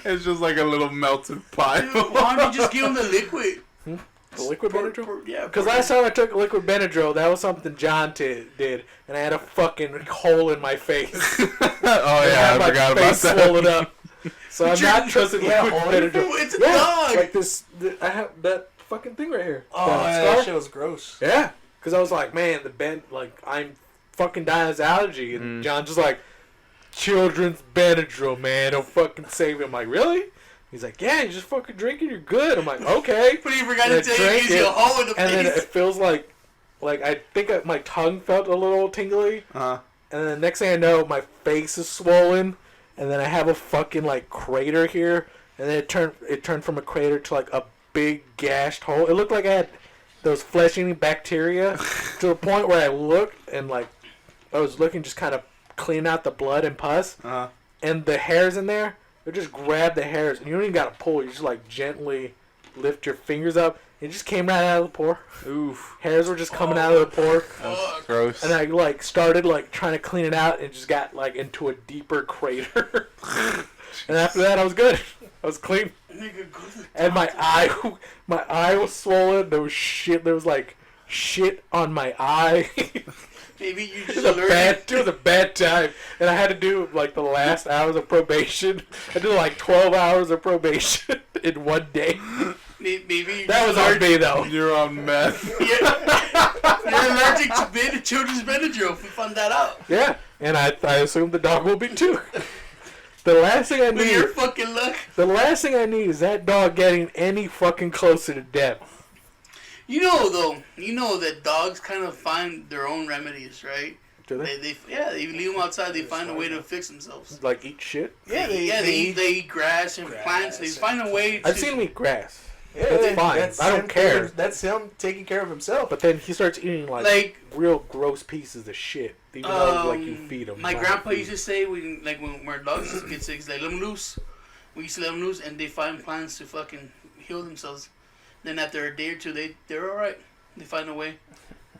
It's just like a little melted pile. Why don't you just give him the liquid? The liquid Benadryl? Yeah. Because last time I took liquid Benadryl, that was something John did, and I had a fucking hole in my face. Oh yeah, I forgot about that. Swollen up. So I'm not trusting liquid Benadryl. It's a dog. Like I have that fucking thing right here. Oh, That yeah, scar. that shit was gross. Yeah, because I was like, man, I'm fucking dying of this allergy, and John just like, children's Benadryl, man, don't fucking save it. I'm like, really? He's like, yeah, you just fucking drink it, you're good. I'm like, okay. But he forgot And to I tell you, drank gives you a it, hole in the and then it face. feels like I think my tongue felt a little tingly, and then the next thing I know, my face is swollen, and then I have a fucking like crater here, and then it turned from a crater to like a big gashed hole. It looked like I had those flesh-eating bacteria to the point where I looked and like I was looking just kind of clean out the blood and pus, and the hairs in there. You just grab the hairs, and you don't even gotta pull. You just like gently lift your fingers up. It just came right out of the pore. Oof. Hairs were just coming out of the pore, Gross. and I like started like trying to clean it out, and it just got like into a deeper crater. And after that, I was good. I was clean, Nigga, go to the and my eye was swollen. There was shit. There was like shit on my eye. Maybe you It just was a allergic. bad time, and I had to do like the last hours of probation. I did like 12 hours of probation in one day. Maybe you That was on me though. You're on meth. You're allergic to children's Benadryl. If we found that out, Yeah, and I assume the dog will be too. The last thing I with your need, fucking luck. is that dog getting any fucking closer to death. You know that dogs kind of find their own remedies, right? Do they? They leave them outside. They find a way to fix themselves. Like eat shit? Yeah, they eat grass and plants. They find a way to. I've seen him eat grass, Yeah, That's fine. I don't him care. That's him taking care of himself. but then he starts eating like real gross pieces of shit, even though like you feed him. My grandpa used to say when our dogs get sick, he's like, let them loose. We used to let them loose, and they find plants to fucking heal themselves. Then after a day or two, they're all right. They find a way.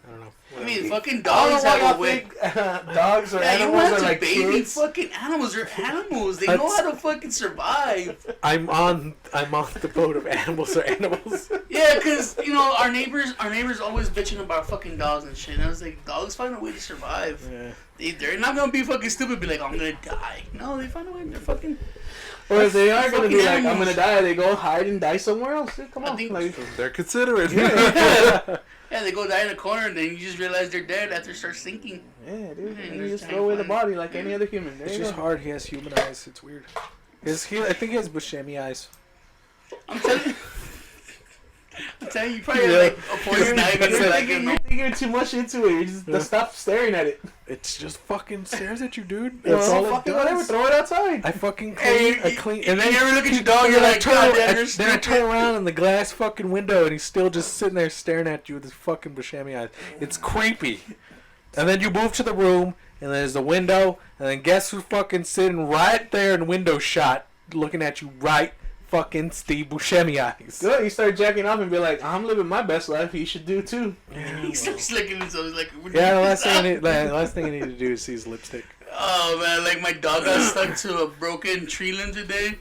I don't know. I mean, fucking I don't dogs know why have y'all a way. think dogs or Yeah, you don't animals have are to like baby kids. fucking animals. They're animals. They know how to fucking survive. I'm on the boat of animals are animals. Yeah, because our neighbors always bitching about fucking dogs and shit. And I was like, dogs find a way to survive. Yeah. They're not gonna be fucking stupid. Be like, I'm gonna die. No, they find a way. They're fucking. Or if they are gonna be Fucking like, I'm animals. gonna die, they go hide and die somewhere else. Come I on, think- like, They're considerate. Yeah, they go die in a corner, and then you just realize they're dead after it starts sinking. yeah, dude. Yeah, You there's just throw away the terrifying. body like any other human. There It's you just go. hard. He has human eyes. It's weird. I think he has Buscemi eyes. I'm telling you, you probably have, like a poison ivy. You're thinking too much into it. You just stop staring at it. It's just fucking stares at you, dude. Well, That's all it fucking does. whatever. Throw it outside. I fucking Hey, clean. I clean. and then you ever look at your dog, and you're then like, God damn, you're then I turn around in the glass fucking window, and he's still just sitting there staring at you with his fucking Buscemi eyes. It's creepy. And then you move to the room, and there's the window, and then guess who's fucking sitting right there in window shot, looking at you right fucking Steve Buscemi eyes. Good. You start jacking off and be like, I'm living my best life. You should do too. He starts licking himself. He's like, Yeah, the last thing I need to do is see his lipstick. Oh man, like my dog got stuck to a broken tree limb today,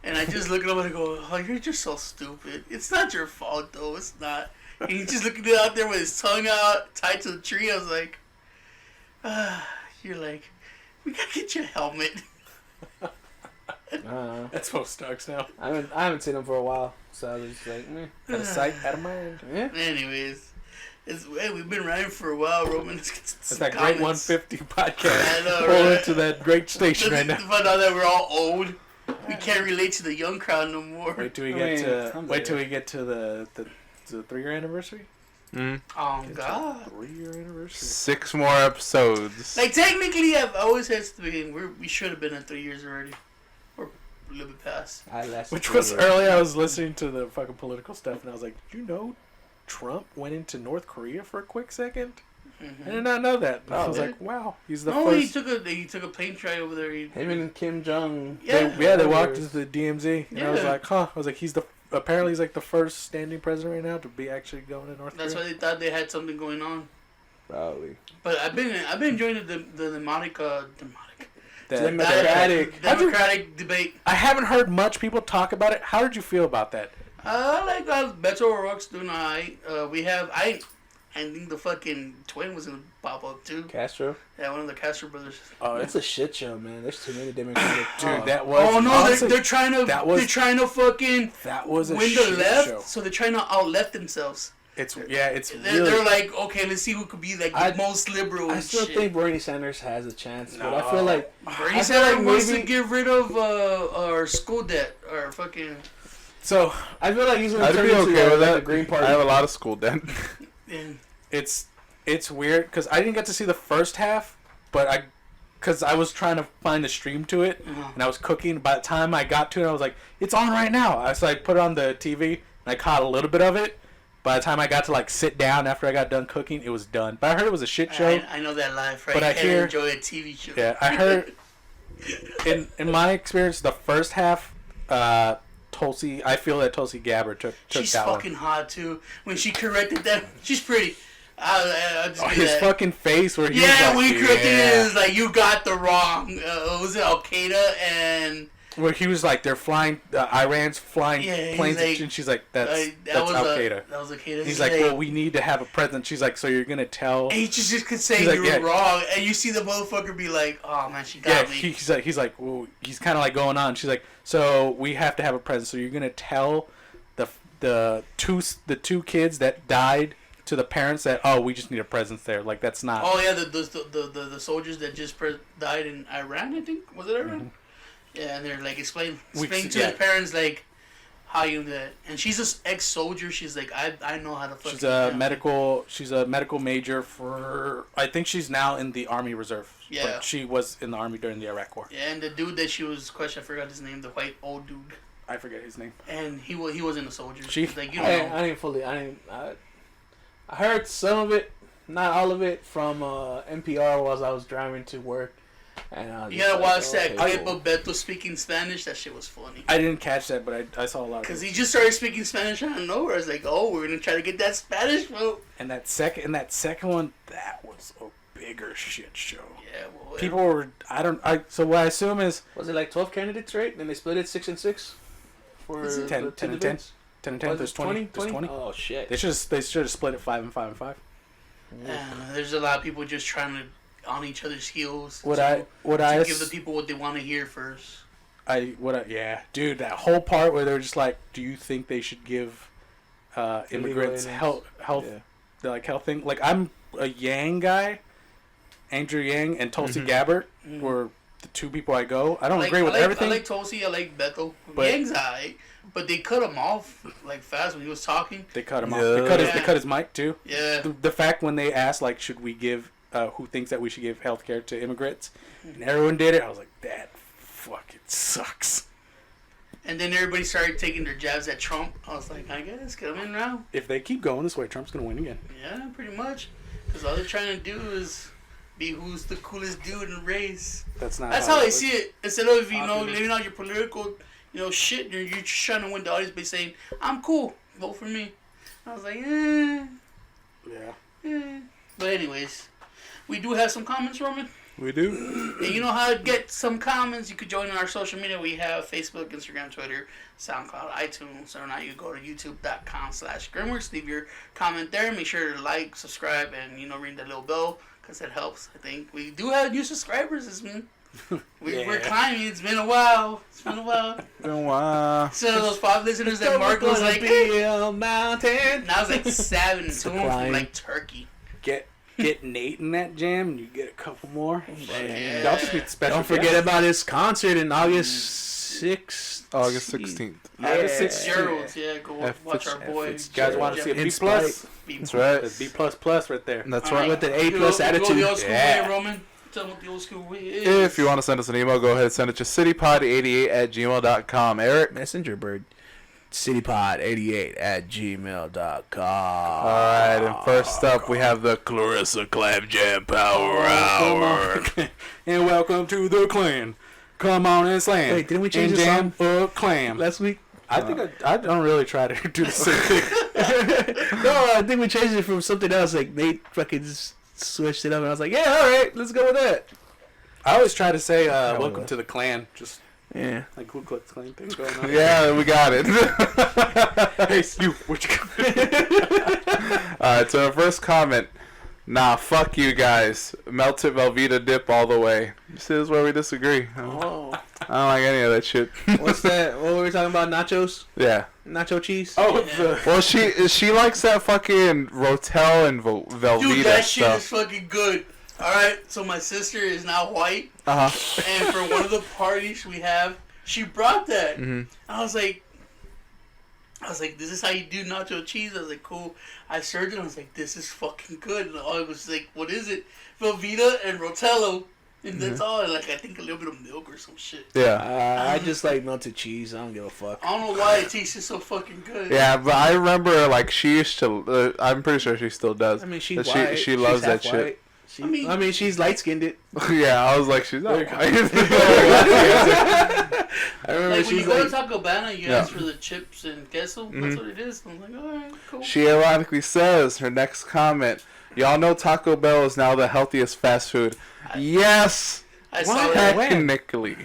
and I just look at him and I go, "Oh, you're just so stupid. It's not your fault though. It's not." And he's just looking out there with his tongue out, tied to the tree. I was like, "You're like, we gotta get you a helmet." That's most Starks now. I haven't seen him for a while, so I was just like, meh. Out of sight, out of mind. Yeah. Anyways, we've been riding for a while, Roman. Let's get It's some that great comments. 150 podcast. I know, Pull right? into that great station right now. To find out that we're all old. We can't relate to the young crowd no more. Wait till we I get mean, to I'm wait till there. we get to the 3-year anniversary. Mm. Oh God! 3-year anniversary. 6 more episodes. Like technically, I've always said to the beginning, we should have been at 3 years already, or a little bit past. I lasted Which 3 was years. earlier. I was listening to the fucking political stuff, and I was like, "Did you know Trump went into North Korea for a quick second? I did not know that." And I Oh, was really? like, "Wow, he's the No, first." he took a plane ride over there. Him and Kim Jong. Yeah. They walked into the DMZ, and I was Yeah. like, "Huh." I was like, apparently he's like the first standing president right now to be actually going to North That's Korea. why they thought they had something going on. Probably. But I've been enjoying the Democratic debate. I haven't heard much people talk about it. How did you feel about that? I like Beto O'Rourke's doing alright. I think the fucking twin was gonna pop up too. Castro. Yeah, one of the Castro brothers. Oh, It's a shit show, man. There's too many Democratic. dude, that was. Oh no, honestly, they're trying to that they're fucking that was a win shit the left, show. so they're trying to out left themselves. It's They're like, okay, let's see who could be like the most liberal. I and still shit. think Bernie Sanders has a chance, but No. I feel like Bernie I feel Sanders like wants to maybe- get rid of our school debt or fucking. so. I feel like he's gonna I'd turn be into okay with like that. the Green Party. I have a lot of school debt. And It's weird because I didn't get to see the first half, but because I was trying to find a stream to it, and I was cooking. By the time I got to it, I was like, "It's on right now." So I put it on the TV, and I caught a little bit of it. By the time I got to like sit down after I got done cooking, it was done. But I heard it was a shit show. I know that life, right? But I you can't hear- enjoy a TV show. Yeah, I heard. In my experience, the first half, Tulsi. I feel that Tulsi Gabbard took She's that fucking one. hot too. When she corrected that, she's pretty. I'll just Oh, give his that. fucking face where he Yeah, was like, when he corrected yeah. it, it was like you got the wrong. Was it Al Qaeda and? Where he was like, they're flying, Iran's flying Yeah, he's planes, like- and she's like, that's that was Al Qaeda. That was Al Qaeda. He's like, well, we need to have a president. She's like, so you're gonna tell? And he just could say He's like, you yeah. were wrong, and you see the motherfucker be like, "Oh man, she Yeah, got me." he's like, well, he's kind of like going on. She's like, so we have to have a president. So you're gonna tell the two kids that died to the parents that we just need a presence there. Like that's not. Oh yeah, the soldiers that just died in Iran, I think. Was it Iran? Mm-hmm. Yeah, and they're like explain Yeah. to the parents like how you do that. And she's an ex-soldier. She's like, I know how to fucking. She's a medical. She's a medical major for. I think she's now in the Army Reserve. Yeah. But she was in the Army during the Iraq War. Yeah, and the dude that she was questioning, I forgot his name, the white old dude, I forget his name. and he wasn't a soldier. She- He's like, I heard some of it, not all of it, from NPR while I was driving to work. And I was you just gotta like, watch that okay, clip cool. of Beto speaking Spanish. That shit was funny. I didn't catch that, but I saw a lot of Cause it. he just started speaking Spanish out of nowhere. I was like, oh, we're gonna try to get that Spanish vote. And that second one, that was a bigger shit show. Yeah, well, People were. So what I assume is Was it like 12 candidates, right? Then they split it 6 and 6 for Was it 10 the and 10? debates? 10 and 10. Was There's it 20. There's 20. Oh shit! They should have split it 5 and 5 and 5. there's a lot of people just trying to on each other's heels. What to I give the people what they want to hear first. yeah, dude, that whole part where they're just like, do you think they should give immigrants aliens. health Yeah. like health thing? Like I'm a Yang guy, Andrew Yang and Tulsi Gabbard were the two people I go. I don't agree with everything. I like Tulsi. I like Beto. But- Yang's alright, but they cut him off like fast when he was talking. They cut him off. Yeah. They cut his mic too. Yeah. The fact when they asked like, should we give who thinks that we should give health care to immigrants, and everyone did it. I was like, that fucking sucks. And then everybody started taking their jabs at Trump. I was like, I guess come in now. If they keep going this way, Trump's gonna win again. Yeah, pretty much. Because all they're trying to do is be who's the coolest dude in the race. That's not. That's how I that see it. Instead of Popular. living out your political, shit, you're just trying to win the audience by saying, "I'm cool, vote for me." I was like, works. Yeah. But anyways, we do have some comments, Roman. We do. And you know how to get some comments. You could join our social media. We have Facebook, Instagram, Twitter, SoundCloud, iTunes. Or now you go to youtube.com/Grimworks. Leave your comment there. Make sure to like, subscribe, and ring that little bell because it helps. I think we do have new subscribers this month. We're climbing. It's been a while. Wow. So those 5 listeners that Mark was like, be a mountain. now it's like 7. 2 climb. from like Turkey. Get Nate in that jam, and you get a couple more. Yeah. Y'all just need special. Don't forget guests. about his concert in August August 16th. August Yeah. 16th. Gerald's, yeah, go F. watch our boy. You guys want to see a B It's plus? That's right. That's B plus plus right there. That's All right. With an A You plus go attitude. the old school Yeah. way, Roman. Tell them what the old school way is. If you want to send us an email, go ahead and send it to citypod88@gmail.com. Eric? Messenger bird. citypod88@gmail.com. Alright, and first up we have the Clarissa Clam Jam Power Hour. And welcome to the clan. Come on and slam. Wait, didn't we change and the jam a clam? Last week? I think I don't really try to do the same thing. No, I think we changed it from something else. Like, Nate fucking just switched it up, and I was like, yeah, alright, let's go with that. I always try to say welcome to the clan. Just Yeah. like Ku Klux Klan thing going on. Yeah, we got it. Hey, you. What you Alright, so our first comment. Nah, fuck you guys. Melted Velveeta dip all the way. This is where we disagree. I Oh. don't like any of that shit. What's that? What were we talking about? Nachos? Yeah. Nacho cheese? Oh, Well, she likes that fucking Rotel and Velveeta Dude, that shit stuff. is fucking good. Alright, so my sister is now white, Uh-huh. and for one of the parties we have, she brought that. Mhm. I was like, this is how you do nacho cheese? I was like, cool. I served it, I was like, this is fucking good. And I was like, what is it? Velveeta and Rotello. And that's all. And like, I think a little bit of milk or some shit. Yeah. I just like melted cheese. I don't give a fuck. I don't know why it tasted so fucking good. Yeah, but I remember, like, she used to... I'm pretty sure she still does. I mean, she's That white. She loves She's that half shit. white. She, I I mean- mean, she's light-skinned it. Yeah, I was like, she's not white. I remember Like when you she's go like, to Taco Bell, you Yeah. ask for the chips and queso. That's what it is. I'm like, alright, cool. She ironically says, her next comment, y'all know Taco Bell is now the healthiest fast food. Yes! I saw that. Technically.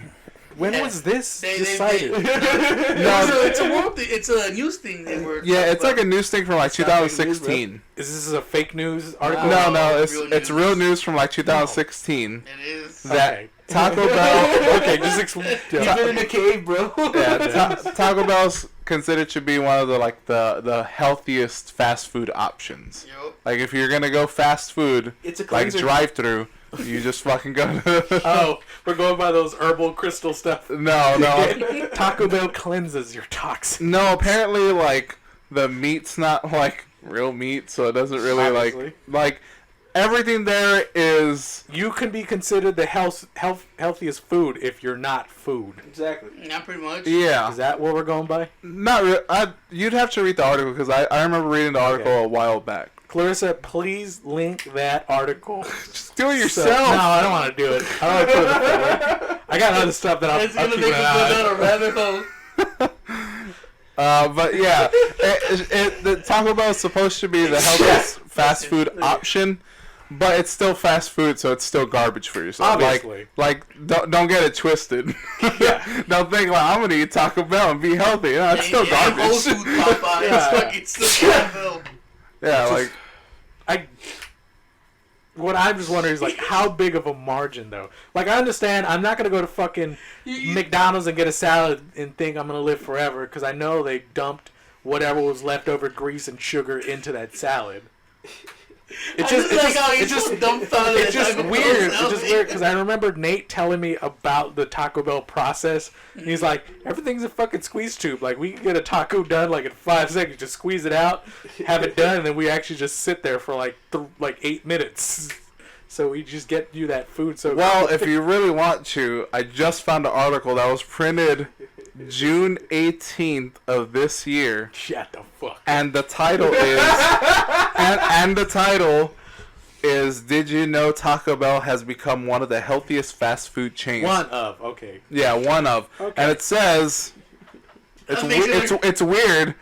when Yeah. was this They- decided? It's a world thing. It's a news thing. They were Yeah, it's like talking a news thing from like It's not fake news, 2016. Is this a fake news article? No. No, Real it's news. real news from like 2016. about. It is. That Okay. Taco Bell... Okay, just explain. you've been in a cave, bro. Yeah, Taco Bell's considered to be one of the healthiest fast food options. Yup. Like if you're gonna go fast food, It's a like cleanser. drive-through, you just fucking go. To Oh, we're going by those herbal crystal stuff. no. Taco Bell cleanses your toxins. No, apparently like the meat's not like real meat, so it doesn't really Obviously. like everything there is. You can be considered the healthiest food if you're not food. Exactly. Not pretty much. Yeah, Is that what we're going by? not you'd have to read the article because I remember reading the article Okay. a while back. Clarissa, please link that article. Just do it So- yourself. no, I don't want to do it. I don't want to put it forward. I got other stuff that It's I'll gonna keep make an us eye go on. down a rabbit hole. But yeah, the Taco Bell is supposed to be the healthiest fast food option, but it's still fast food, so it's still garbage for yourself. Obviously. Like don't get it twisted. Yeah. Don't think like I'm gonna eat Taco Bell and be healthy. No, it's still Whole garbage. Food Popeye. Yeah. It's fucking still Taco Bell. Yeah, like What I'm just wondering is like how big of a margin though. Like I understand I'm not gonna go to fucking McDonald's and get a salad and think I'm gonna live forever because I know they dumped whatever was left over grease and sugar into that salad. It's I just like how he's so dumbfounded. It's just Taco Bell weird. It's salad. just weird because I remember Nate telling me about the Taco Bell process. And he's like, everything's a fucking squeeze tube. Like we can get a taco done like in 5 seconds, just squeeze it out, have it done, and then we actually just sit there for like 8 minutes. So we just get you that food. So well, if you really want to, I just found an article that was printed June 18th of this year. shut the fuck. And the title is and the title is Did you know Taco Bell has become one of the healthiest fast food chains? One of okay. Yeah, one of. Okay. And it says That makes it it's weird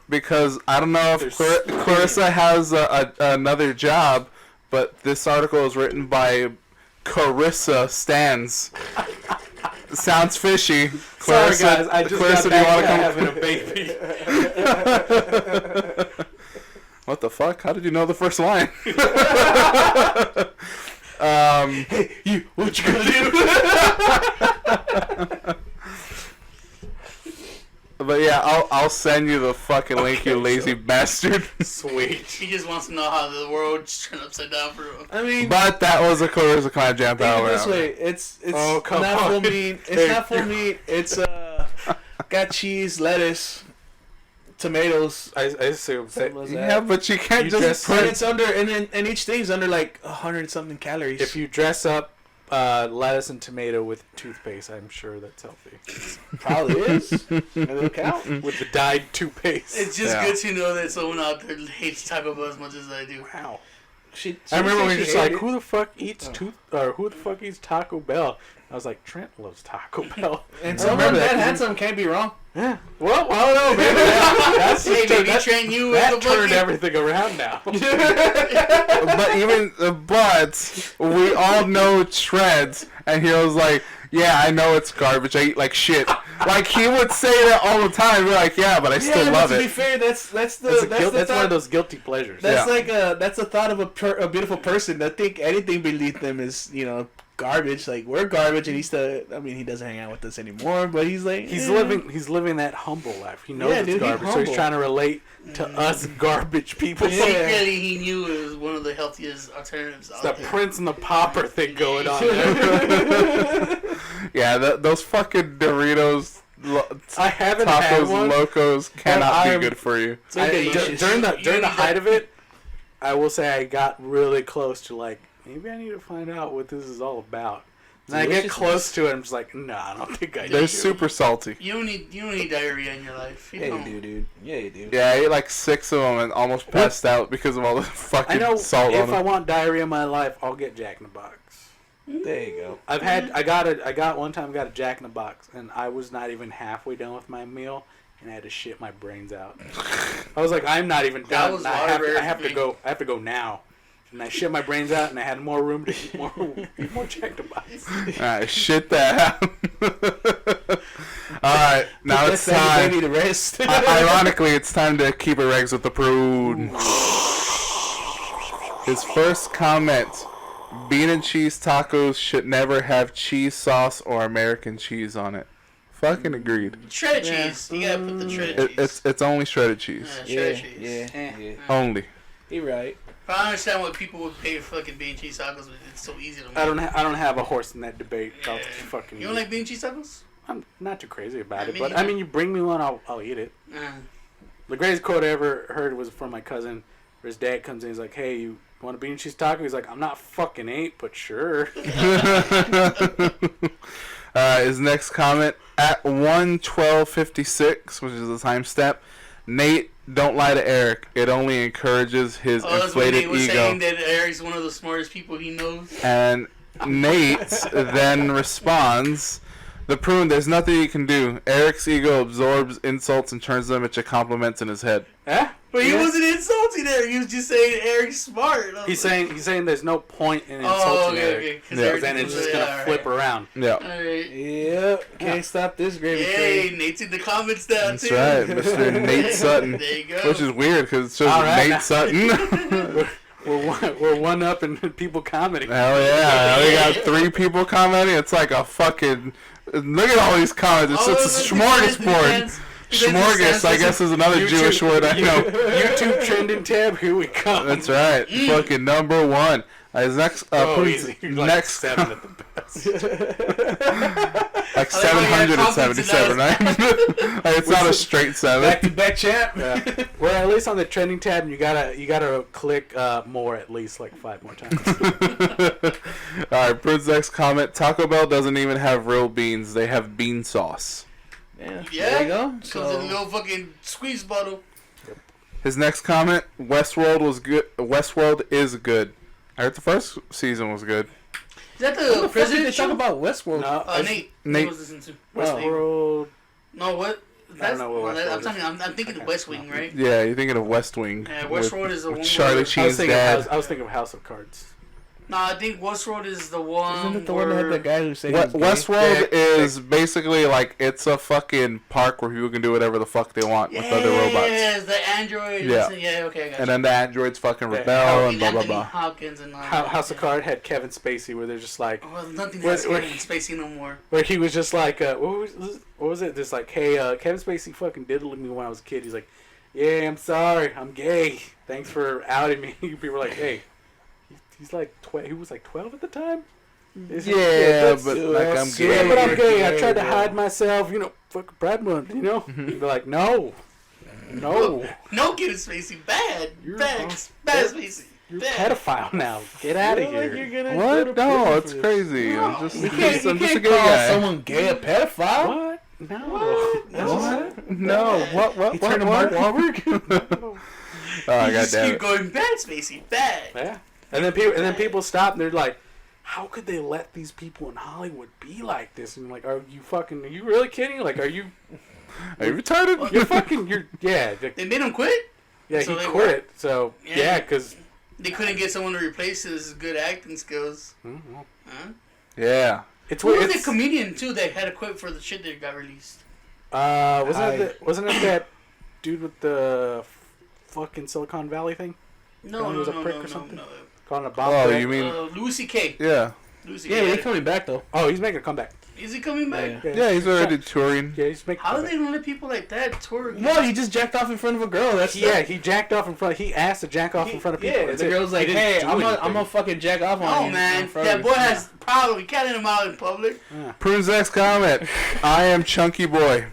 because I don't know if There's- Clarissa has another job, but this article is written by Carissa Stans. Sounds fishy. Sorry guys, I just Clarissa, got do you want back to to come? having a baby. What the fuck? How did you know the first line? You, what you gonna do? But yeah, I'll send you the fucking link, you lazy bastard. Sweet. He just wants to know how the world just turned upside down for him. I mean, But that was a Clarissa Clam Jam think of Power it this Hour. way, it's Oh, come not on. full meat. It's Hey, not full meat. It's got cheese, lettuce, tomatoes. I assume. Simple as Yeah, that. but you can't You just just- And put. it's under, and each thing's under like 100 something calories. If you dress up lettuce and tomato with toothpaste, I'm sure that's healthy. probably is, it'll count. With the dyed toothpaste. It's just Yeah. good to know that someone out there hates Taco Bell as much as I do. Wow. She I remember said we she were just like, hated it. who the fuck eats who the fuck eats Taco Bell? I was like, Trent loves Taco Bell. And I someone remember that that. handsome can't be wrong. Yeah. Well, I don't know, man. That's Hey, just baby, train you with that the turned fucking... everything around now. But we all know Trent, and he was like, "Yeah, I know it's garbage. I eat like shit." Like he would say that all the time. We're like, "Yeah, but I still yeah, love but to be it." fair, that's the That's, that's the that's one thought. of those guilty pleasures. That's Yeah. like that's the thought of a beautiful person that think anything beneath them is garbage. Like we're garbage, and he doesn't hang out with us anymore. But he's like He's eh. living that humble life. He knows Yeah, it's dude, he's garbage, so he's humble. trying to relate to us garbage people. Yeah. Secretly, he knew it was one of the healthiest alternatives It's out the there. Prince and the Pauper thing going on there. Yeah, those fucking Doritos, I haven't had Tacos one. Locos cannot I be am- good for you. So delicious. During You the need height that- of it, I will say I got really close to like, maybe I need to find out what this is all about. And I get Deliciousness. close to it, I'm just like, no, I don't think I do. They're super salty. You don't need diarrhea in your life. You Yeah, don't. you do, dude. Yeah, you do. Yeah, I ate like 6 of them and almost passed out because of all the fucking I know salt on if I them. want diarrhea in my life, I'll get Jack in the Box. There you go. I got one time got a Jack in the Box, and I was not even halfway done with my meal, and I had to shit my brains out. I was like, I'm not even That done. was I have water to go. I have to go now. And I shit my brains out, and I had more room to eat more Jack in the Box. Alright, shit that out. Alright, now it's They time. need to rest. Ironically, it's time to keep it regs with the prude. His first comment: bean and cheese tacos should never have cheese sauce or American cheese on it. Fucking agreed. Shredded Yeah. cheese. You gotta put the shredded cheese. It's only shredded cheese. Shredded cheese. yeah. Only. You're right. But I understand what people would pay for fucking bean cheese tacos, but it's so easy to make. I don't have a horse in that debate. I'll Yeah. fucking. You don't like bean cheese tacos? I'm not too crazy about I it, mean, but I mean, you bring me one, I'll eat it. The greatest quote I ever heard was from my cousin, where his dad comes in, he's like, "Hey, you want a bean and cheese taco?" He's like, "I'm not fucking 8, but sure." His next comment at 1:12:56, which is the time step. Nate, don't lie to Eric. It only encourages his Oh, that's when inflated Nate was ego. saying that Eric's one of the smartest people he knows. And Nate then responds, "The prune, there's nothing you can do. Eric's ego absorbs insults and turns them into compliments in his head." Eh? But he Yeah. wasn't insulting Eric. He was just saying Eric's smart. I was He's like, saying there's no point in oh, insulting okay, Eric. okay. 'Cause Yeah. Eric Then it's was- just gonna yeah, flip alright. around. Yeah. Alright. Yep. Can't stop this gravy Hey, train. Nate's in the comments now, That's too. right, Mr. Nate Sutton. There you go. Which is weird because it's just All right. Nate Sutton. We're one up in people commenting. Hell yeah. We got 3 people commenting. It's like a fucking... Look at all these comments. It's, Oh, it's a it smorgasbord. Schmorgas, I guess, is another YouTube- Jewish word I know. YouTube trending tab. Here we come. That's right. Fucking number 1. His next... Easy. Like next... 7 at the best. like I like how you had confidence in 777, right? Like, it's not a straight 7. Back to back champ. Yeah. We're at least on the trending tab, and you gotta click more at least like 5 more times. Alright, Prude's next comment. Taco Bell doesn't even have real beans. They have bean sauce. Yeah. Yeah. There you go. Comes So, in a little fucking squeeze bottle. His next comment. Westworld was good. Westworld is good. I heard the first season was good. Is that what the the fuck did president they talk show? about Westworld? No, Nate. Nate- Nate was listening to West Wing. World. No, what? That's, know what well, Westworld I'm talking. I'm thinking Okay. of West Wing, right? Yeah, you're thinking of West Wing. Yeah, with- Westworld is the with one Charlie where- I was Sheen's thinking. dad. I was thinking of House of Cards. No, I think Westworld is the one. Isn't it the one that had the guy who said he was gay? Westworld is basically like it's a fucking park where people can do whatever the fuck they want with other robots. Yes, the android. Yeah. Yeah, okay, I got And you. then the androids fucking Yeah, rebel and blah blah Anthony blah. Hopkins and House of Cards had Kevin Spacey, where they're just like, Well, nothing Where- has where- Kevin Spacey no more. where he was just like, what was it? Just like, hey, Kevin Spacey fucking diddled me when I was a kid. He's like, yeah, I'm sorry, I'm gay. Thanks for outing me. People were like, hey, he's like he was like 12 at the time. Yeah, but like I'm Yeah, gay. but I'm gay. I Yeah, tried to bro. hide myself. You know, fuck Brad Month. You know, they're like, no. No, Kevin Spacey, bad, You're bad, awesome. bad Spacey, You're a bad. pedophile now. Get out of Feel like here. you're gonna go to What? No, prison it's for this. crazy. No. I'm just, You can't, I'm you just a can't gay call guy. someone gay a pedophile. What? No. What? No. What? You turn to Mark Wahlberg. Oh, You just goddamn keep it. going bad, Spacey, bad. Yeah. And then people stop and they're like, how could they let these people in Hollywood be like this? And I'm like, are you really kidding? Like, are you Are you retarded? They made him quit. yeah, So he they quit. So, Yeah. yeah, because They couldn't get someone to replace his good acting skills. Mm-hmm. Huh? Yeah. it's Who weird. was the It's, comedian too that had to quit for the shit that got released? wasn't it that dude with the fucking Silicon Valley thing? No, He no, was a no, prick no, or no, something? no. Calling a bomb Oh, threat? you mean? Louis C.K. Yeah. Louis Yeah, C.K. but he's coming back though. Oh, he's making a comeback. Is he coming back? Yeah, he's already touring. Yeah, he's making. a How are comeback. they gonna let people like that tour? again? No, he just jacked off in front of a girl. That's Yeah, he jacked off in front. He asked to jack off in front of people. Yeah, That's the it. girl's like, He didn't "Hey, do I'm anything. gonna fucking jack off on you." Oh in man, front that of boy you. has problem. We can't let him out in public. Prune's next comment. I am Chunky Boy.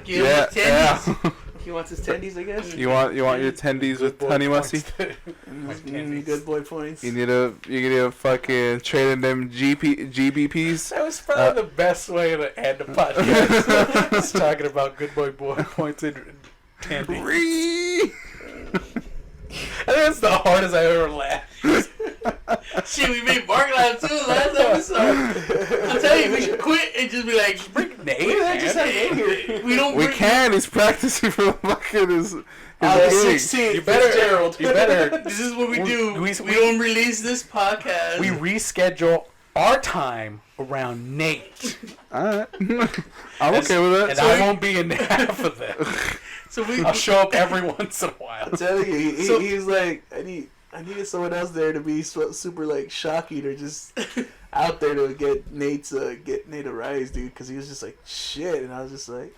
Give him Yeah, a tennis. yeah. He wants his tendies, I guess. You want your tendies with honey mustard? Good boy points. You need to fucking trade in them GBPs. That was probably the best way to end the podcast. Just talking about good boy points and candy. Free. I think that's the hardest I ever laughed. Shit, we made Mark laugh too last episode. I'm telling you, we should quit and just be like, Nate, I just had Nate here. we don't. We bring- can. He's practicing for fucking his August gig. 16th. You better, Fitzgerald. you better. This is what we do. we- We don't release this podcast. We reschedule our time around Nate, Alright. I'm okay with that. and I won't be in half of them. so we. I'll show up every once in a while. I'm telling you, So- he's like, I needed someone else there to be super like shocking or just out there to get Nate a rise, dude, because he was just like shit, and I was just like,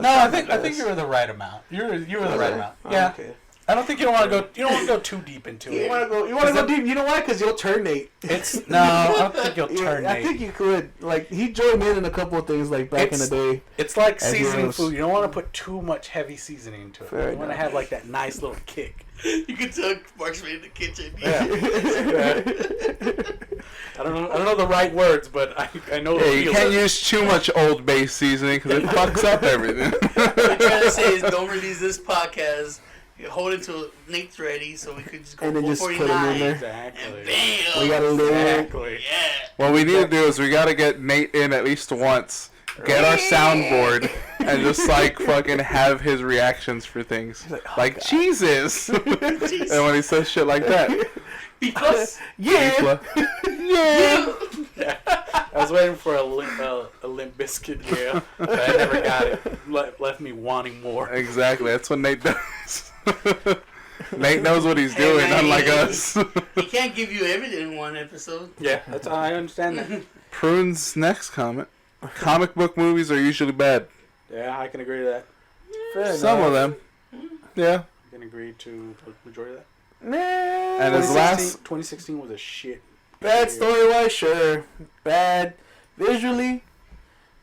No, I think you were the right amount. You were the right amount. Yeah. Okay. I don't think you don't want to go. You don't want to go too deep into You it. want to go deep? You know why? Because you'll turn Nate. It's no. I don't think you'll Yeah, turn I Nate. think you could. Like he joined in a couple of things like back in the It's- day. It's like As seasoning heroes. food. You don't want to put too much heavy seasoning into it. Fair you want to enough. have like that nice little kick. You can tell Mark's in the kitchen. I don't know the right words, but I know. Yeah, the you feel. can't use too much Old Bay seasoning because it fucks up everything. What I'm trying to say is, don't release this podcast. You hold it till Nate's ready, so we could just go And then just put him in 449. there. Exactly. And bam. We got a little. Exactly. Yeah. What we need to do is we gotta get Nate in at least once, get our soundboard, and just like fucking have his reactions for things. Like Jesus! And when he says shit like that. Because Yeah. Yeah! I was waiting for a Limp Biscuit, yeah, but I never got it. Left me wanting more. Exactly, that's what Nate does. Nate knows what he's Hey, doing, man, unlike he- us. he can't give you everything in one episode. Yeah, that's I understand that. Prune's next comment. Comic book movies are usually bad. Yeah, I can agree to that. Fair Some enough. of them. Yeah. I can agree to the majority of that. And his 2016 last 2016 was a shit. Bad story wise, sure. Bad visually,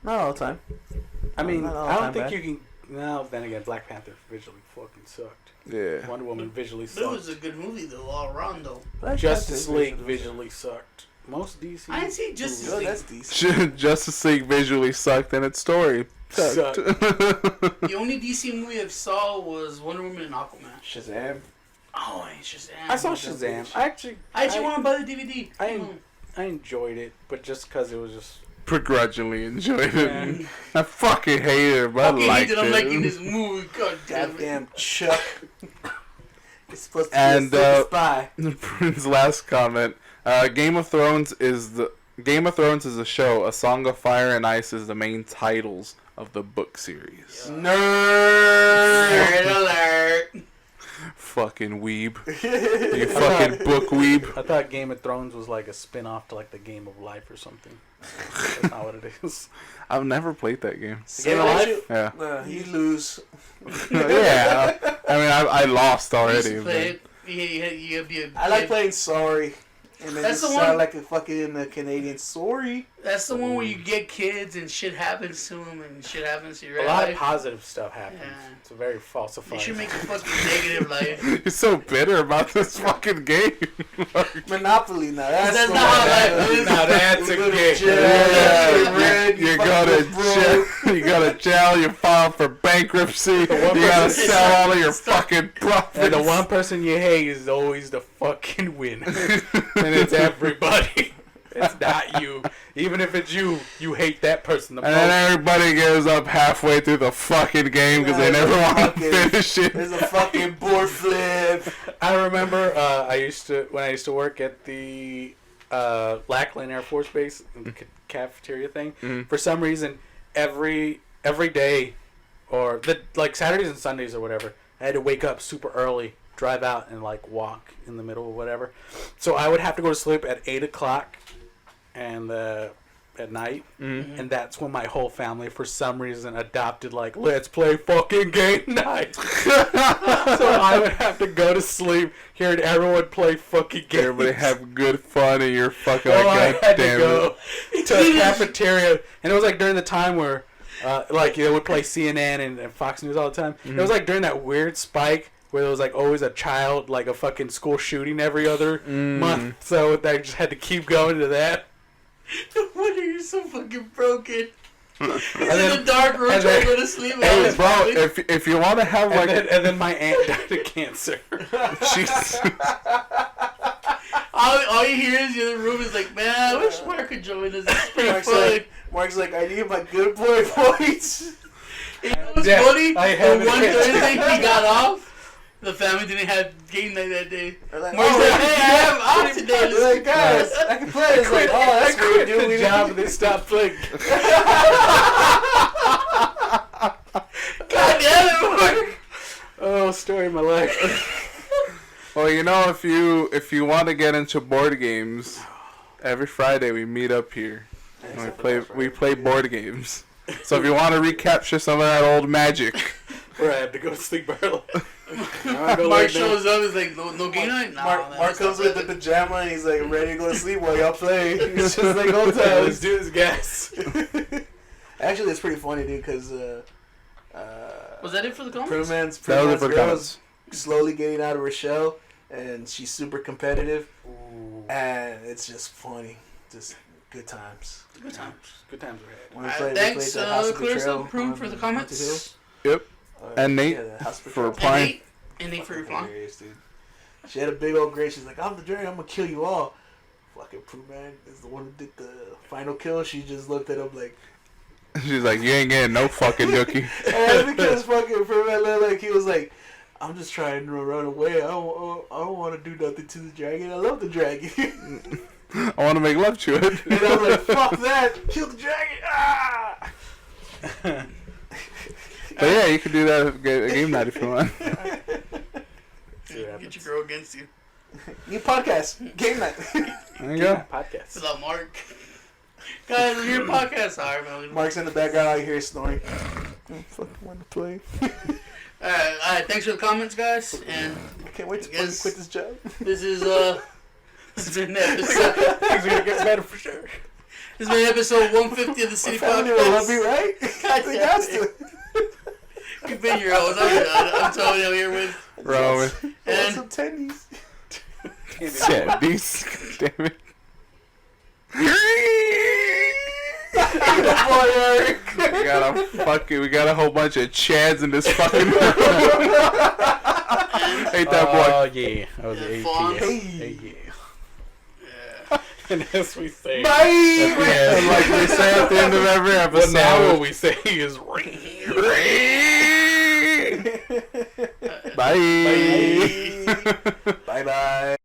not all the time. I mean, Not all I don't time think bad. you can. No, then again, Black Panther visually fucking sucked. Yeah. Wonder Woman visually But it was sucked. a good movie though, all around though. Black Justice Panther League visually- visually sucked. Most DC. I didn't see Justice Oh, League. that's decent. Justice League visually sucked and its story sucked. The only DC movie I saw was Wonder Woman and Aquaman. Shazam. Oh, and Shazam. I saw Shazam. I actually want to buy the DVD. I enjoyed it, but just because it was just. Begrudgingly enjoyed Yeah. it. I fucking hated it, but I Fucking hate liked that I'm liking it. this movie. God damn it. Goddamn Chuck. It's supposed to And, be a super spy. Prince's last comment. Game of Thrones is a show. A Song of Fire and Ice is the main titles of the book series. Nerd alert. Fucking weeb. You fucking book weeb. I thought Game of Thrones was like a spin off to like the Game of Life or something. That's not what it is. I've never played that game. Game of Life? Yeah. You lose. Yeah. I mean, I lost I used already. to play But it. You gotta be a I like kid. playing Sorry. And they That's just the one- sound like a fucking Canadian sorry. That's the one where you get kids and shit happens to them and shit happens to your A lot of life. positive stuff happens. Yeah. It's a very falsified. You should make a fucking negative life. You're so bitter about this fucking game. Monopoly now. That's That's the not how one. life is. Now that's a You go to game. jail, Yeah. red, You fucking go to broke. jail. You go to jail. You file for bankruptcy. You gotta person- sell all of your fucking profits. And the one person you hate is always the fucking winner. And it's everybody. It's not you. Even if it's you, you hate that person the And then most. everybody gives up halfway through the fucking game because they never want to Fucking- finish it. There's a fucking board flip. I remember when I used to work at the Lackland Air Force Base, the cafeteria thing. Mhm. For some reason, every day, or like Saturdays and Sundays or whatever, I had to wake up super early, drive out, and like walk in the middle of whatever. So I would have to go to sleep at 8:00, and at night, and that's when my whole family, for some reason, adopted like, let's play fucking game night. So I would have to go to sleep hearing everyone play fucking games. Everybody have good fun and you're fucking Oh, like, I God had to damn go it. to a cafeteria, and it was like during the time where, like they would play CNN and Fox News all the time. It was like during that weird spike where there was like always a child, like a fucking school shooting every other month. So I just had to keep going to that. No wonder you're so fucking broken. He's in then- the dark room and trying to then- go to sleep. Hey, bro, if you want to have like, And then my aunt died of cancer. she's, all you hear is the other room is like, man, I wish Mark could join us. It's pretty Mark's fun. like, I need my good boy points. You know what's Yeah, funny? I The haven't one hit- Thursday he got off, the family didn't have game night that day. They're like, Mark's like, hey, I have off today. They're like, guys, I can play. It's like, oh, that's I weird, quit dude. the job and they stopped playing. God damn it, Mark. Oh, story of my life. well, if you want to get into board games, every Friday we meet up here and we play board games. So if you want to recapture some of that old magic, Where I have to go to sleep early. Mark shows up, he's like, no game night? Nah, man, Mark let's comes not with the play. pajama and he's like ready to go to sleep while y'all play. It's just like old Let's times. do this, guys. Actually, it's pretty funny, dude, because Was that it for the comments? Prudman's that was it for the girl comments. is slowly getting out of Rochelle, and she's super competitive, and it's just funny. Just good times. Good times. Good times we had. When we Thanks, the House of Clarissa Betrayal Prune, on for the Haunted comments. Yep. Hill. And Nate the House of for Betrayal. replying. And Nate for replying. Hilarious, dude. She had a big old grade. She's like, I'm the dragon. I'm gonna kill you all. Fucking Prudman is the one who did the final kill. She just looked at him like, She's like, you ain't getting no fucking nookie. and because fucking Prudman looked like he was like, I'm just trying to run away. I don't want to do nothing to the dragon. I love the dragon. I want to make love to it. And I'm like, fuck that. Kill the dragon. Ah! But yeah, you could do that at a game night if you want. Get your girl against you. New podcast. Game night. There you go. Podcast. Without Mark. Guys, we're here podcast. Sorry, man. Mark's in the background out here snoring. I fucking want to play. Alright, thanks for the comments, guys. And I can't wait to fucking Yes. quit this job. this is this has been episode. Things are gonna get better for sure. This has been episode 150 of the My City family will love me, Podcast. right? God They damn got it. to. You've been your host. I'm Tony. I'm here with. Roman. I want And some tennies. Yeah, these. Damn it. We got a whole bunch of Chads in this fucking room. Ain't that boy? Oh, yeah. I was an Fawn. APS. Hey, yeah. And as we say... Bye! And like we say at the end of every Well, episode. now what we say is... Bye. Bye bye.